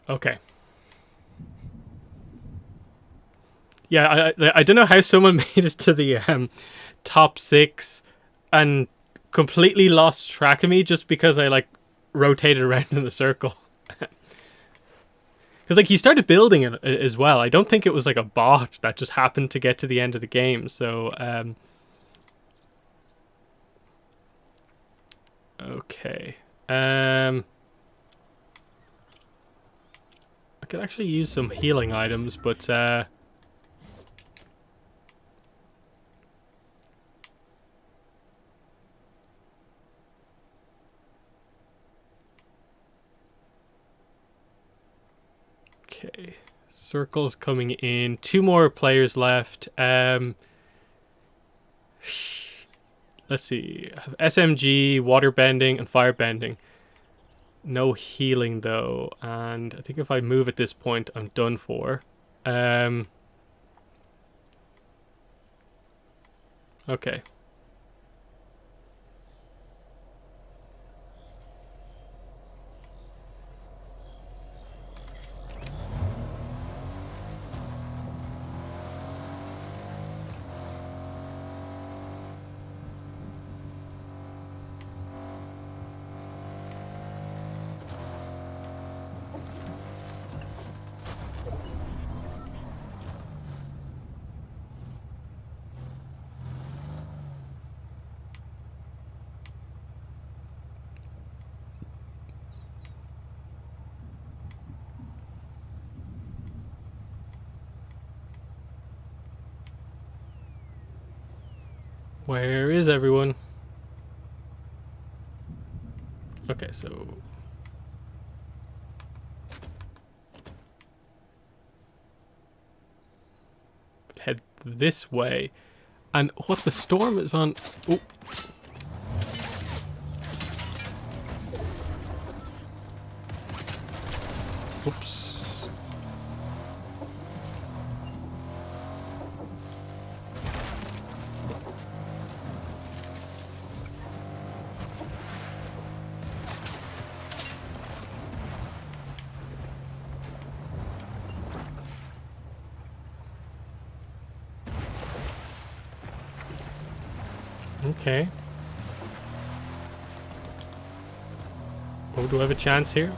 Okay. Yeah, I don't know how someone made it to the top 6 and completely lost track of me just because I like rotated around in a circle. Because like he started building it as well. I don't think it was like a bot that just happened to get to the end of the game. So okay. I could actually use some healing items, but okay. Circles coming in. 2 more players left. Let's see. SMG, water bending, and fire bending. No healing though, and I think if I move at this point, I'm done for. Okay. Where is everyone? Okay, so head this way. And what the storm is on... Oh. Oops. Okay. Oh, do I have a chance here?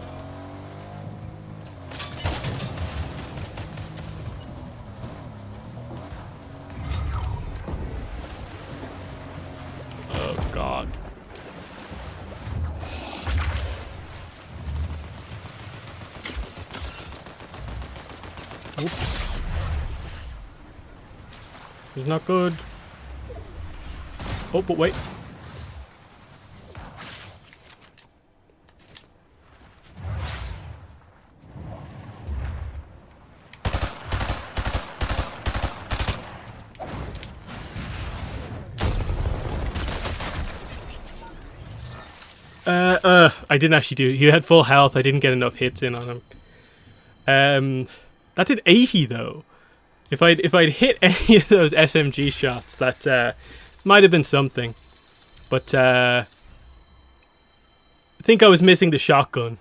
Oh, God. Oops. This is not good. Oh, but wait. I didn't actually do it. He had full health. I didn't get enough hits in on him. That did 80 though. If I'd hit any of those SMG shots, that might have been something. But I think I was missing the shotgun.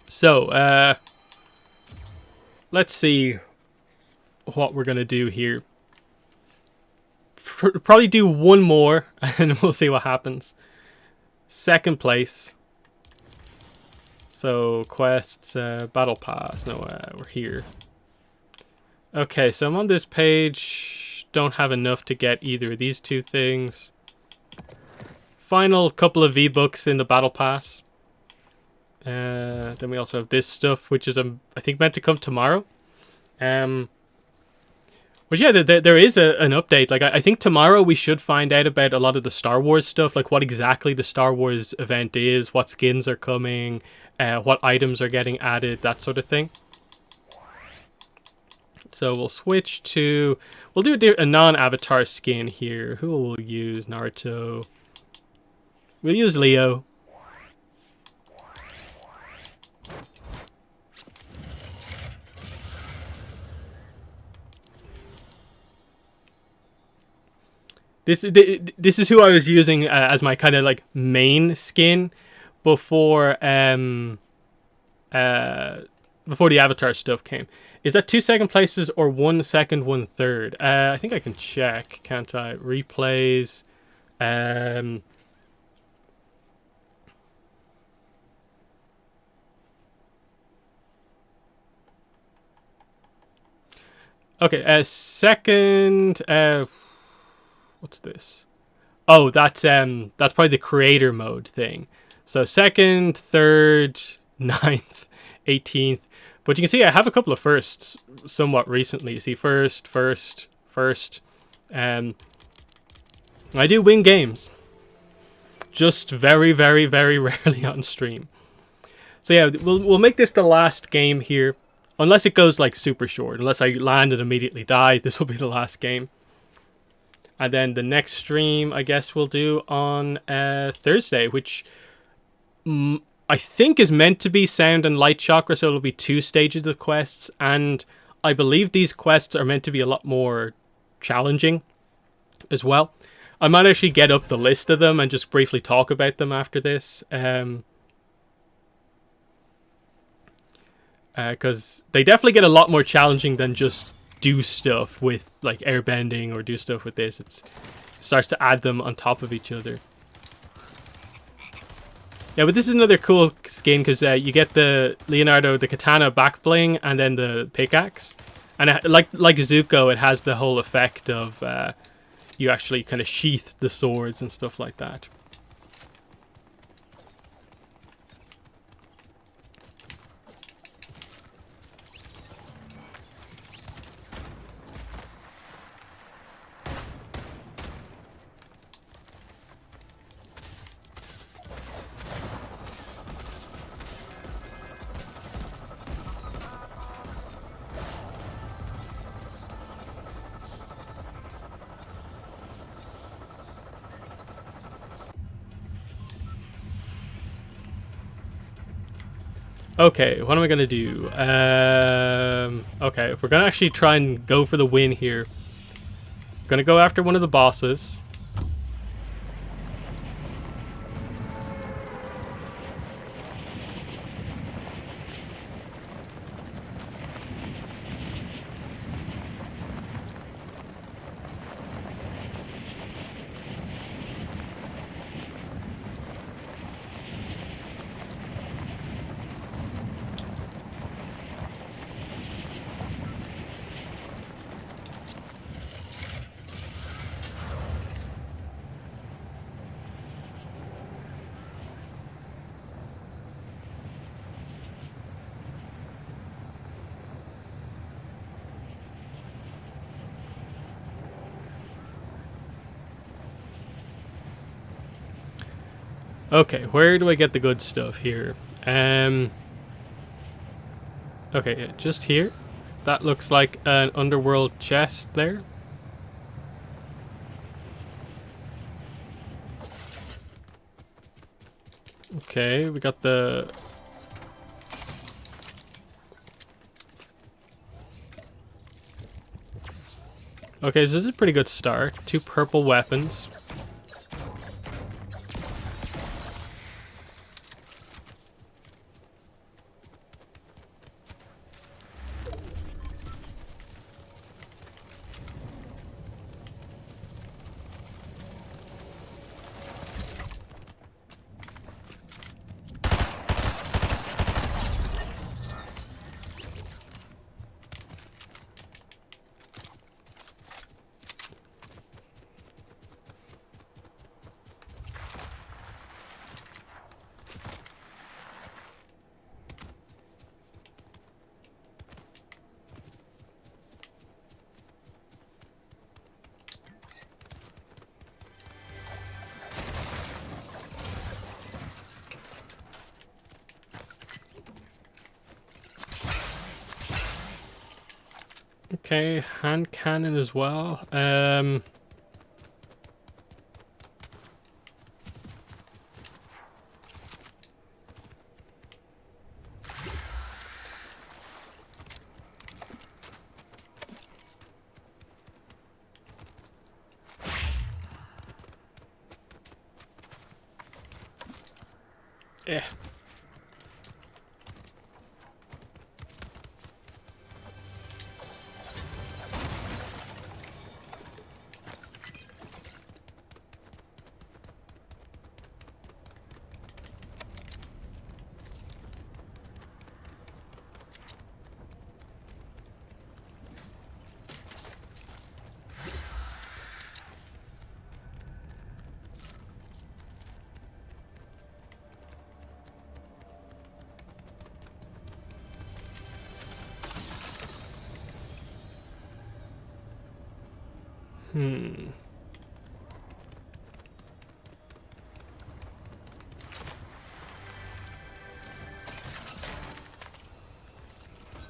So let's see what we're gonna do here. Probably do one more and we'll see what happens. Second place. So quests, battle pass. No, we're here. Okay, so I'm on this page. Don't have enough to get either of these 2 things. final couple of V-Bucks in the Battle Pass. Then we also have this stuff, which is, I think, meant to come tomorrow. But yeah, there is an update. Like, I think tomorrow we should find out about a lot of the Star Wars stuff, like what exactly the Star Wars event is, what skins are coming, what items are getting added, that sort of thing. So we'll switch to... We'll do a non-avatar skin here. Who will we use? Naruto. We'll use Leo. This is who I was using as my kind of like main skin before the avatar stuff came. Is that 2 second places or 1 second, 1/3? I think I can check, can't I? Replays. Okay, second. What's this? Oh, that's probably the creator mode thing. So 2nd, 3rd, 9th, 18th. But you can see I have a couple of firsts somewhat recently. You see first. I do win games. Just very, very, very rarely on stream. So yeah, we'll make this the last game here. Unless it goes like super short. Unless I land and immediately die, this will be the last game. And then the next stream, I guess, we'll do on Thursday, which I think is meant to be Sound and Light Chakra, so it'll be 2 stages of quests. And I believe these quests are meant to be a lot more challenging as well. I might actually get up the list of them and just briefly talk about them after this. Because they definitely get a lot more challenging than just do stuff with like airbending or do stuff with this. It starts to add them on top of each other. Yeah, but this is another cool skin because you get the Leonardo, the katana back bling and then the pickaxe. And like Zuko, it has the whole effect of you actually kind of sheath the swords and stuff like that. Okay, what am I going to do? Okay, if we're going to actually try and go for the win here, I'm going to go after one of the bosses. Okay, where do I get the good stuff here? Okay, yeah, just here. That looks like an underworld chest there. Okay, we got the... Okay, so this is a pretty good start. 2 purple weapons. Okay, hand cannon as well. Yeah.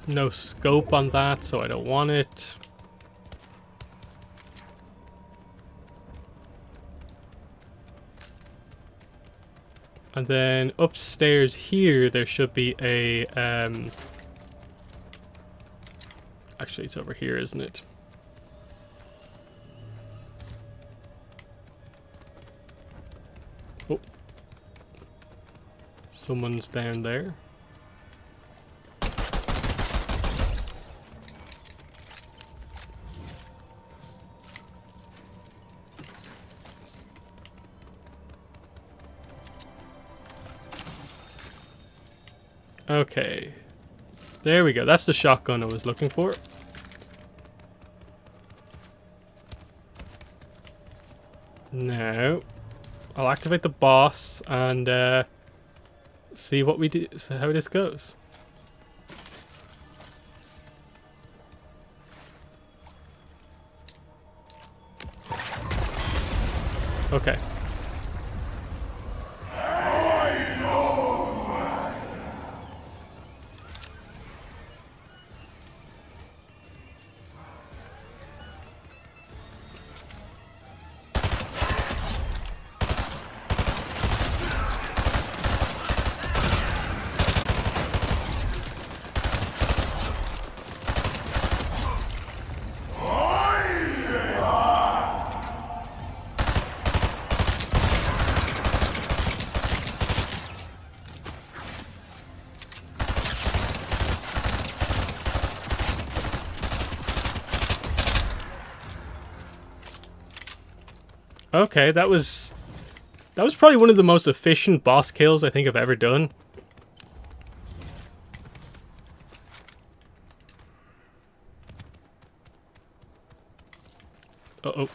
No scope on that, so I don't want it. And then upstairs here, there should be a, actually it's over here, isn't it? Oh. Someone's down there. Okay. There we go. That's the shotgun I was looking for. Now, I'll activate the boss and see what we do, so how this goes. Okay. Okay, that was probably one of the most efficient boss kills I think I've ever done. Uh-oh.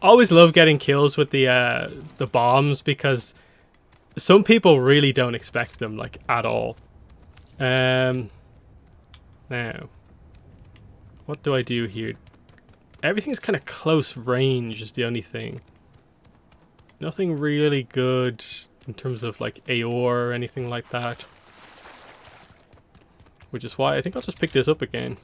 Always love getting kills with the bombs because some people really don't expect them, like, at all. Now, what do I do here? Everything's kind of close range is the only thing. Nothing really good in terms of like AOR or anything like that. Which is why I think I'll just pick this up again.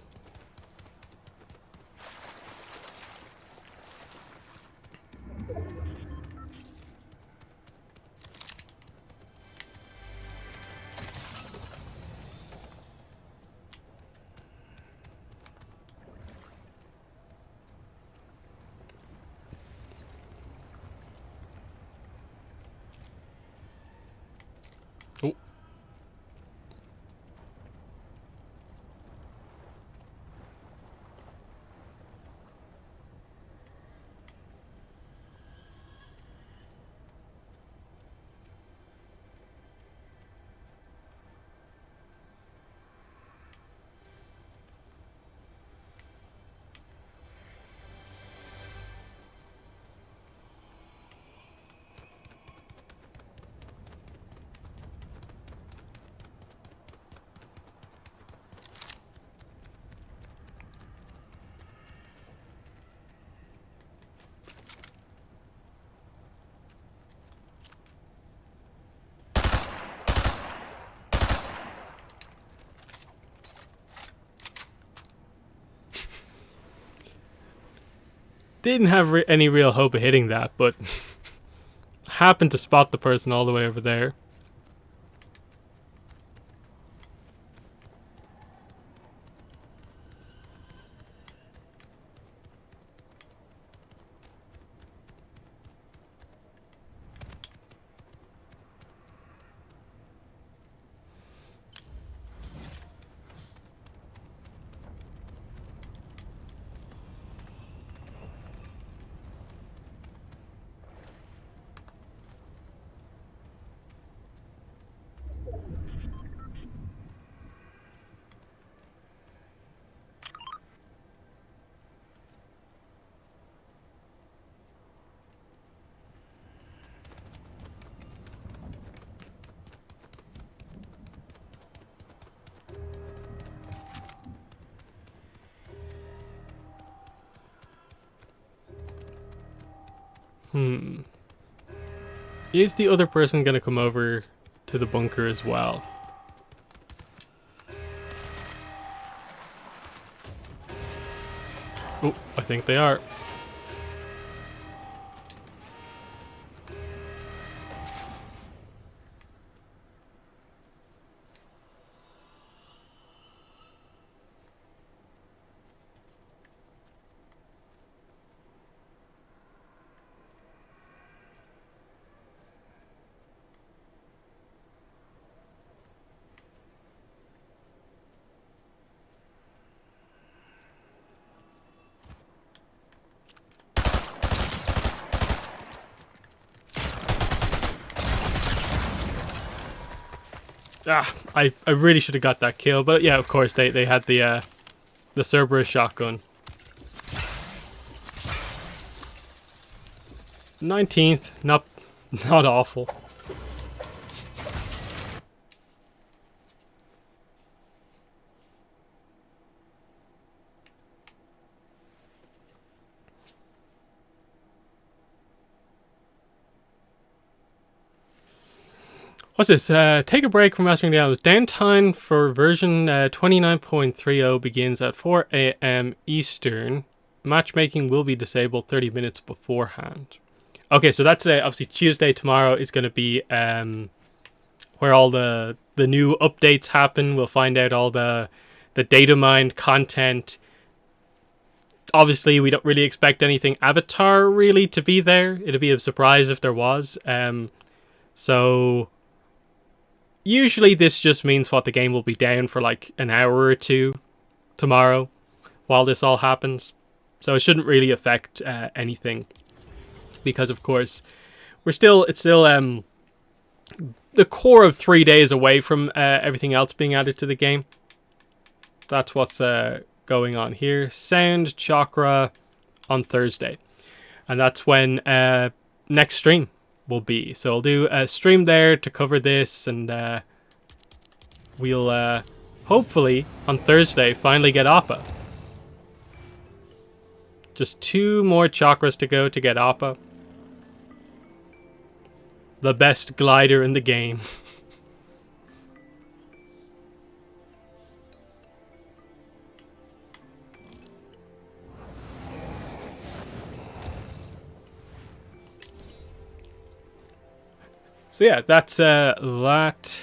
Oh. Didn't have any real hope of hitting that, but happened to spot the person all the way over there. Is the other person gonna come over to the bunker as well? Oh, I think they are. I really should have got that kill, but yeah, of course they had the Cerberus shotgun. 19th, not awful. What's this? Take a break from mastering the hours. Downtime for version 29.30 begins at 4 a.m. Eastern. Matchmaking will be disabled 30 minutes beforehand. Okay, so that's obviously Tuesday. Tomorrow is going to be where all the new updates happen. We'll find out all the data mined content. Obviously, we don't really expect anything Avatar really to be there. It'd be a surprise if there was. So usually this just means what the game will be down for like an hour or two tomorrow while this all happens. So it shouldn't really affect anything. Because of course, it's still the core of 3 days away from everything else being added to the game. That's what's going on here. Sound Chakra on Thursday. And that's when next stream will be. So I'll do a stream there to cover this, and we'll hopefully on Thursday finally get APA. Just 2 more chakras to go to get APA. The best glider in the game. So yeah, that's that.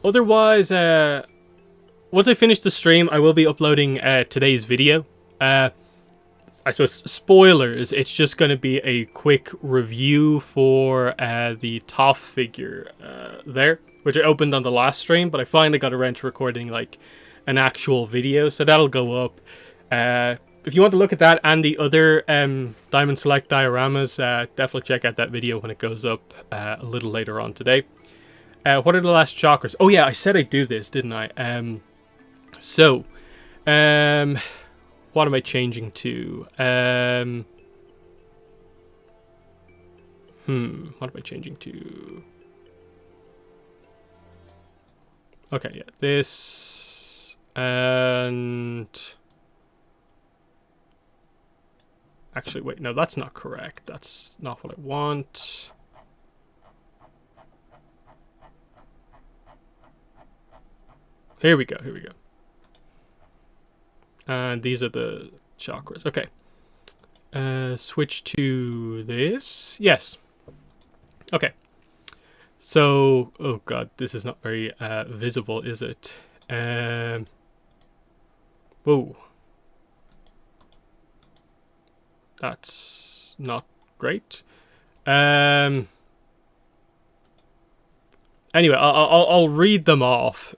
Otherwise, once I finish the stream, I will be uploading today's video. I suppose spoilers. It's just going to be a quick review for the Toph figure there, which I opened on the last stream, but I finally got around to recording like an actual video, so that'll go up. If you want to look at that and the other Diamond Select dioramas, definitely check out that video when it goes up a little later on today. What are the last chakras? Oh yeah, I said I'd do this, didn't I? What am I changing to? What am I changing to? Okay, yeah, this and actually, wait, no, that's not correct. That's not what I want. Here we go. Here we go. And these are the chakras. Okay. Switch to this. Yes. Okay. So, oh god, this is not very visible, is it? Whoa. That's not great. Anyway, I'll read them off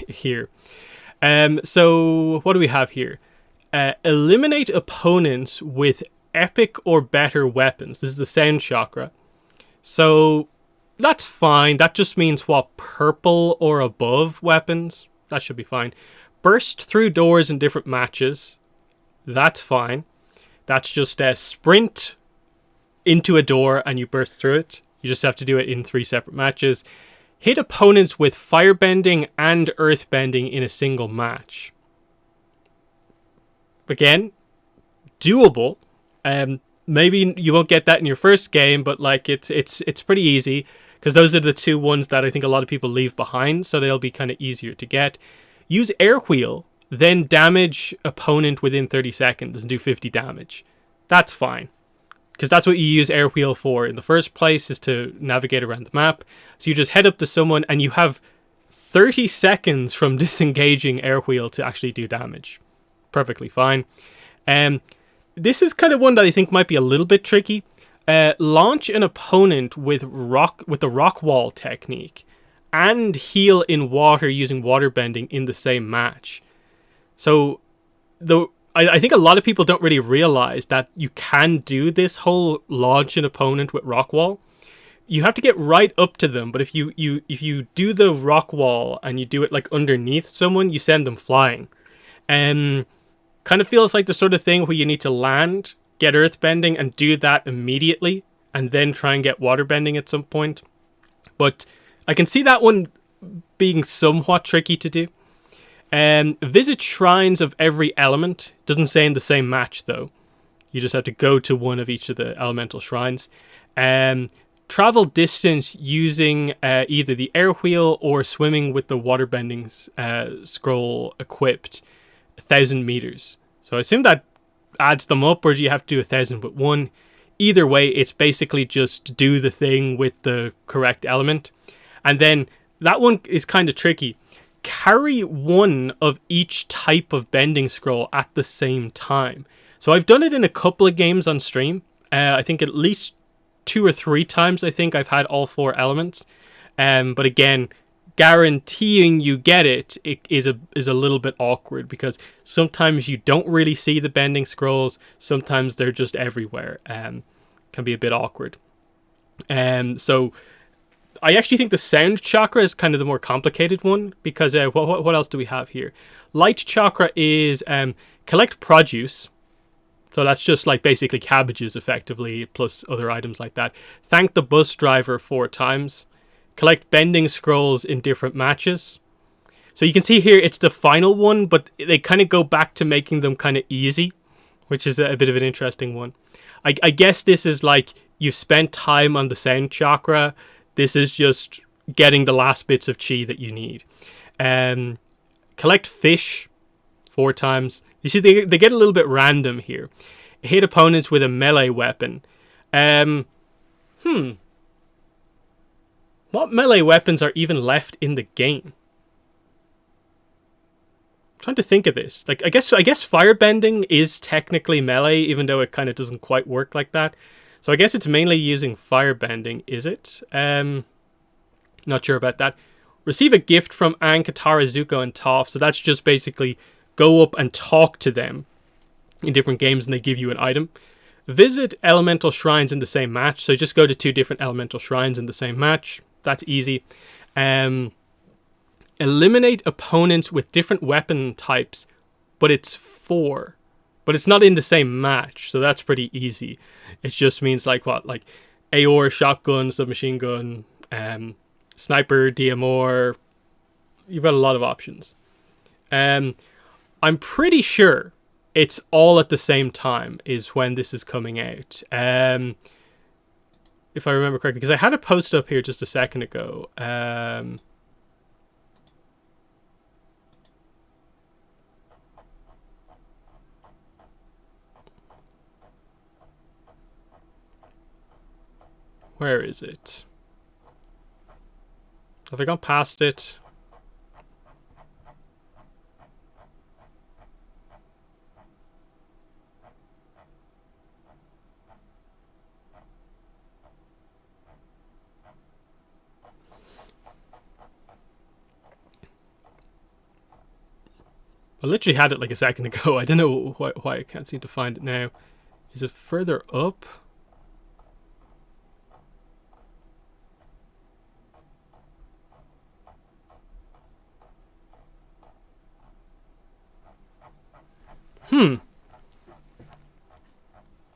here. So what do we have here? Eliminate opponents with epic or better weapons. This is the sound chakra. So that's fine. That just means what, purple or above weapons. That should be fine. Burst through doors in different matches. That's fine. That's just a sprint into a door and you burst through it. You just have to do it in 3 separate matches. Hit opponents with firebending and earthbending in a single match. Again, doable. Maybe you won't get that in your first game, but like it's pretty easy because those are the 2 ones that I think a lot of people leave behind, so they'll be kind of easier to get. Use air wheel, then damage opponent within 30 seconds and do 50 damage. That's fine. Because that's what you use air wheel for in the first place, is to navigate around the map. So you just head up to someone and you have 30 seconds from disengaging air wheel to actually do damage. Perfectly fine. This is kind of one that I think might be a little bit tricky. Launch an opponent with the rock wall technique and heal in water using water bending in the same match. So I think a lot of people don't really realize that you can do this whole launch an opponent with rock wall. You have to get right up to them, but if you do the rock wall and you do it like underneath someone, you send them flying. Kind of feels like the sort of thing where you need to land, get earthbending, and do that immediately, and then try and get waterbending at some point. But I can see that one being somewhat tricky to do. Visit shrines of every element. Doesn't say in the same match though. You just have to go to one of each of the elemental shrines. Travel distance using either the air wheel or swimming with the waterbending scroll equipped. 1,000 meters. So I assume that adds them up, or do you have to do 1,000 with one? Either way, it's basically just do the thing with the correct element. And then that one is kind of tricky. Carry one of each type of bending scroll at the same time. So I've done it in a couple of games on stream. I think at least 2 or 3 times I think I've had all 4 elements. But again, guaranteeing you get it is a little bit awkward because sometimes you don't really see the bending scrolls. Sometimes they're just everywhere. Can be a bit awkward. So I actually think the sound chakra is kind of the more complicated one because what else do we have here? Light chakra is collect produce. So that's just like basically cabbages effectively, plus other items like that. Thank the bus driver 4 times. Collect bending scrolls in different matches. So you can see here it's the final one, but they kind of go back to making them kind of easy, which is a bit of an interesting one. I guess this is like you've spent time on the sound chakra. This is just getting the last bits of chi that you need. Collect fish 4 times. You see, they get a little bit random here. Hit opponents with a melee weapon. What melee weapons are even left in the game? I'm trying to think of this. Like I guess firebending is technically melee, even though it kind of doesn't quite work like that. So I guess it's mainly using firebending, is it? Not sure about that. Receive a gift from Ann, Katara, Zuko, and Toph. So that's just basically go up and talk to them in different games and they give you an item. Visit elemental shrines in the same match. So just go to 2 different elemental shrines in the same match. That's easy. Eliminate opponents with different weapon types, but it's 4. But it's not in the same match, so that's pretty easy. It just means like what? Like AOR, shotgun, submachine gun, sniper, DMR. You've got a lot of options. I'm pretty sure it's all at the same time is when this is coming out. If I remember correctly, because I had a post up here just a second ago. Where is it? Have I gone past it? I literally had it like a second ago. I don't know why I can't seem to find it now. Is it further up?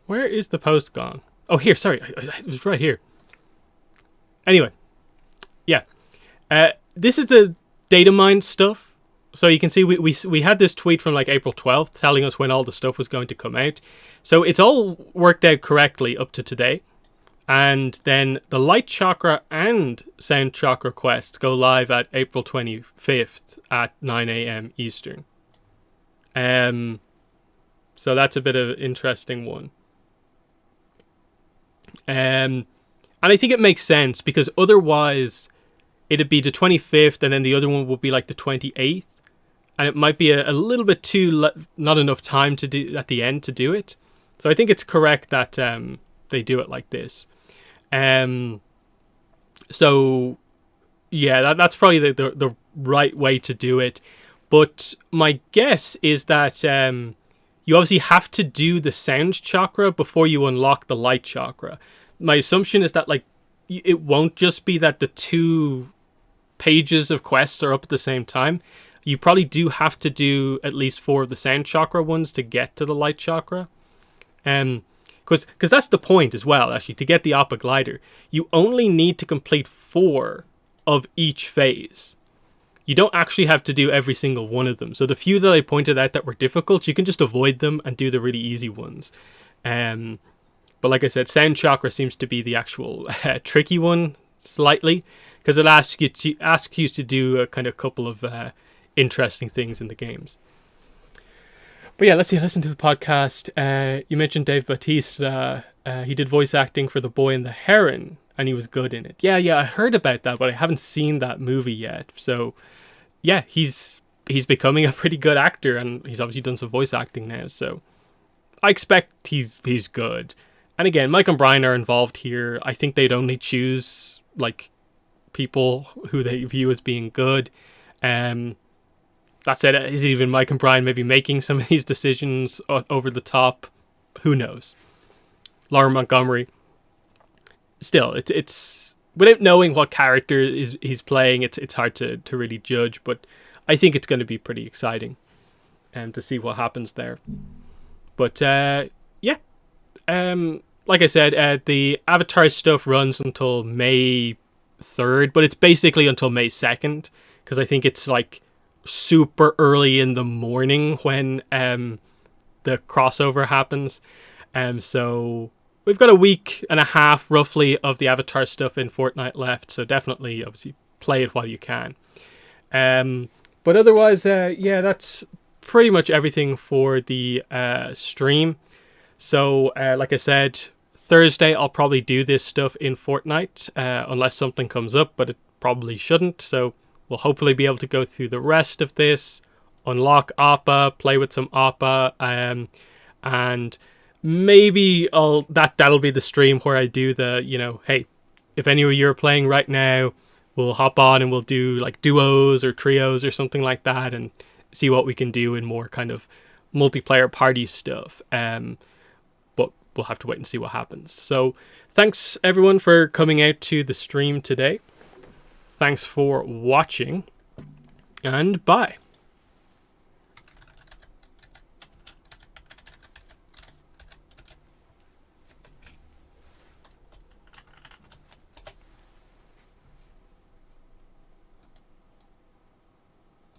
Where is the post gone? Oh, here, sorry. It was right here. Anyway. Yeah. This is the data mine stuff. So you can see we had this tweet from like April 12th telling us when all the stuff was going to come out. So it's all worked out correctly up to today. And then the Light Chakra and Sound Chakra quests go live at April 25th at 9 a.m. Eastern. So that's a bit of an interesting one. And I think it makes sense because otherwise it'd be the 25th and then the other one would be like the 28th. And it might be a little bit too not enough time to do at the end to do it. So I think it's correct that they do it like this. So yeah, that's probably the right way to do it. But my guess is that you obviously have to do the Sound Chakra before you unlock the Light Chakra. My assumption is that like it won't just be that the 2 pages of quests are up at the same time. You probably do have to do at least 4 of the Sound Chakra ones to get to the Light Chakra. Because that's the point as well, actually, to get the Oppa Glider. You only need to complete 4 of each phase. You don't actually have to do every single one of them. So the few that I pointed out that were difficult, you can just avoid them and do the really easy ones. But like I said, Sound Chakra seems to be the actual tricky one, slightly. Because it asks you to do a kind of couple of interesting things in the games. But yeah, listen to the podcast. You mentioned Dave Bautista. He did voice acting for The Boy and the Heron, and he was good in it. Yeah, I heard about that, but I haven't seen that movie yet. So yeah, he's becoming a pretty good actor, and he's obviously done some voice acting now. So I expect he's good. And again, Mike and Brian are involved here. I think they'd only choose like people who they view as being good. That said, is even Mike and Brian maybe making some of these decisions over the top? Who knows? Laura Montgomery. Still, it's without knowing what character he's playing, it's hard to really judge. But I think it's going to be pretty exciting, to see what happens there. But yeah, like I said, the Avatar stuff runs until May 3rd, but it's basically until May 2nd because I think it's like super early in the morning when the crossover happens. So we've got a week and a half roughly of the Avatar stuff in Fortnite left, so definitely obviously play it while you can. But otherwise, yeah, that's pretty much everything for the stream. So like I said, Thursday I'll probably do this stuff in Fortnite unless something comes up, but it probably shouldn't. So we'll hopefully be able to go through the rest of this, unlock Appa, play with some Appa, and maybe that'll be the stream where I do the, hey, if any of you are playing right now, we'll hop on and we'll do like duos or trios or something like that and see what we can do in more kind of multiplayer party stuff. But we'll have to wait and see what happens. So thanks everyone for coming out to the stream today. Thanks for watching, and bye.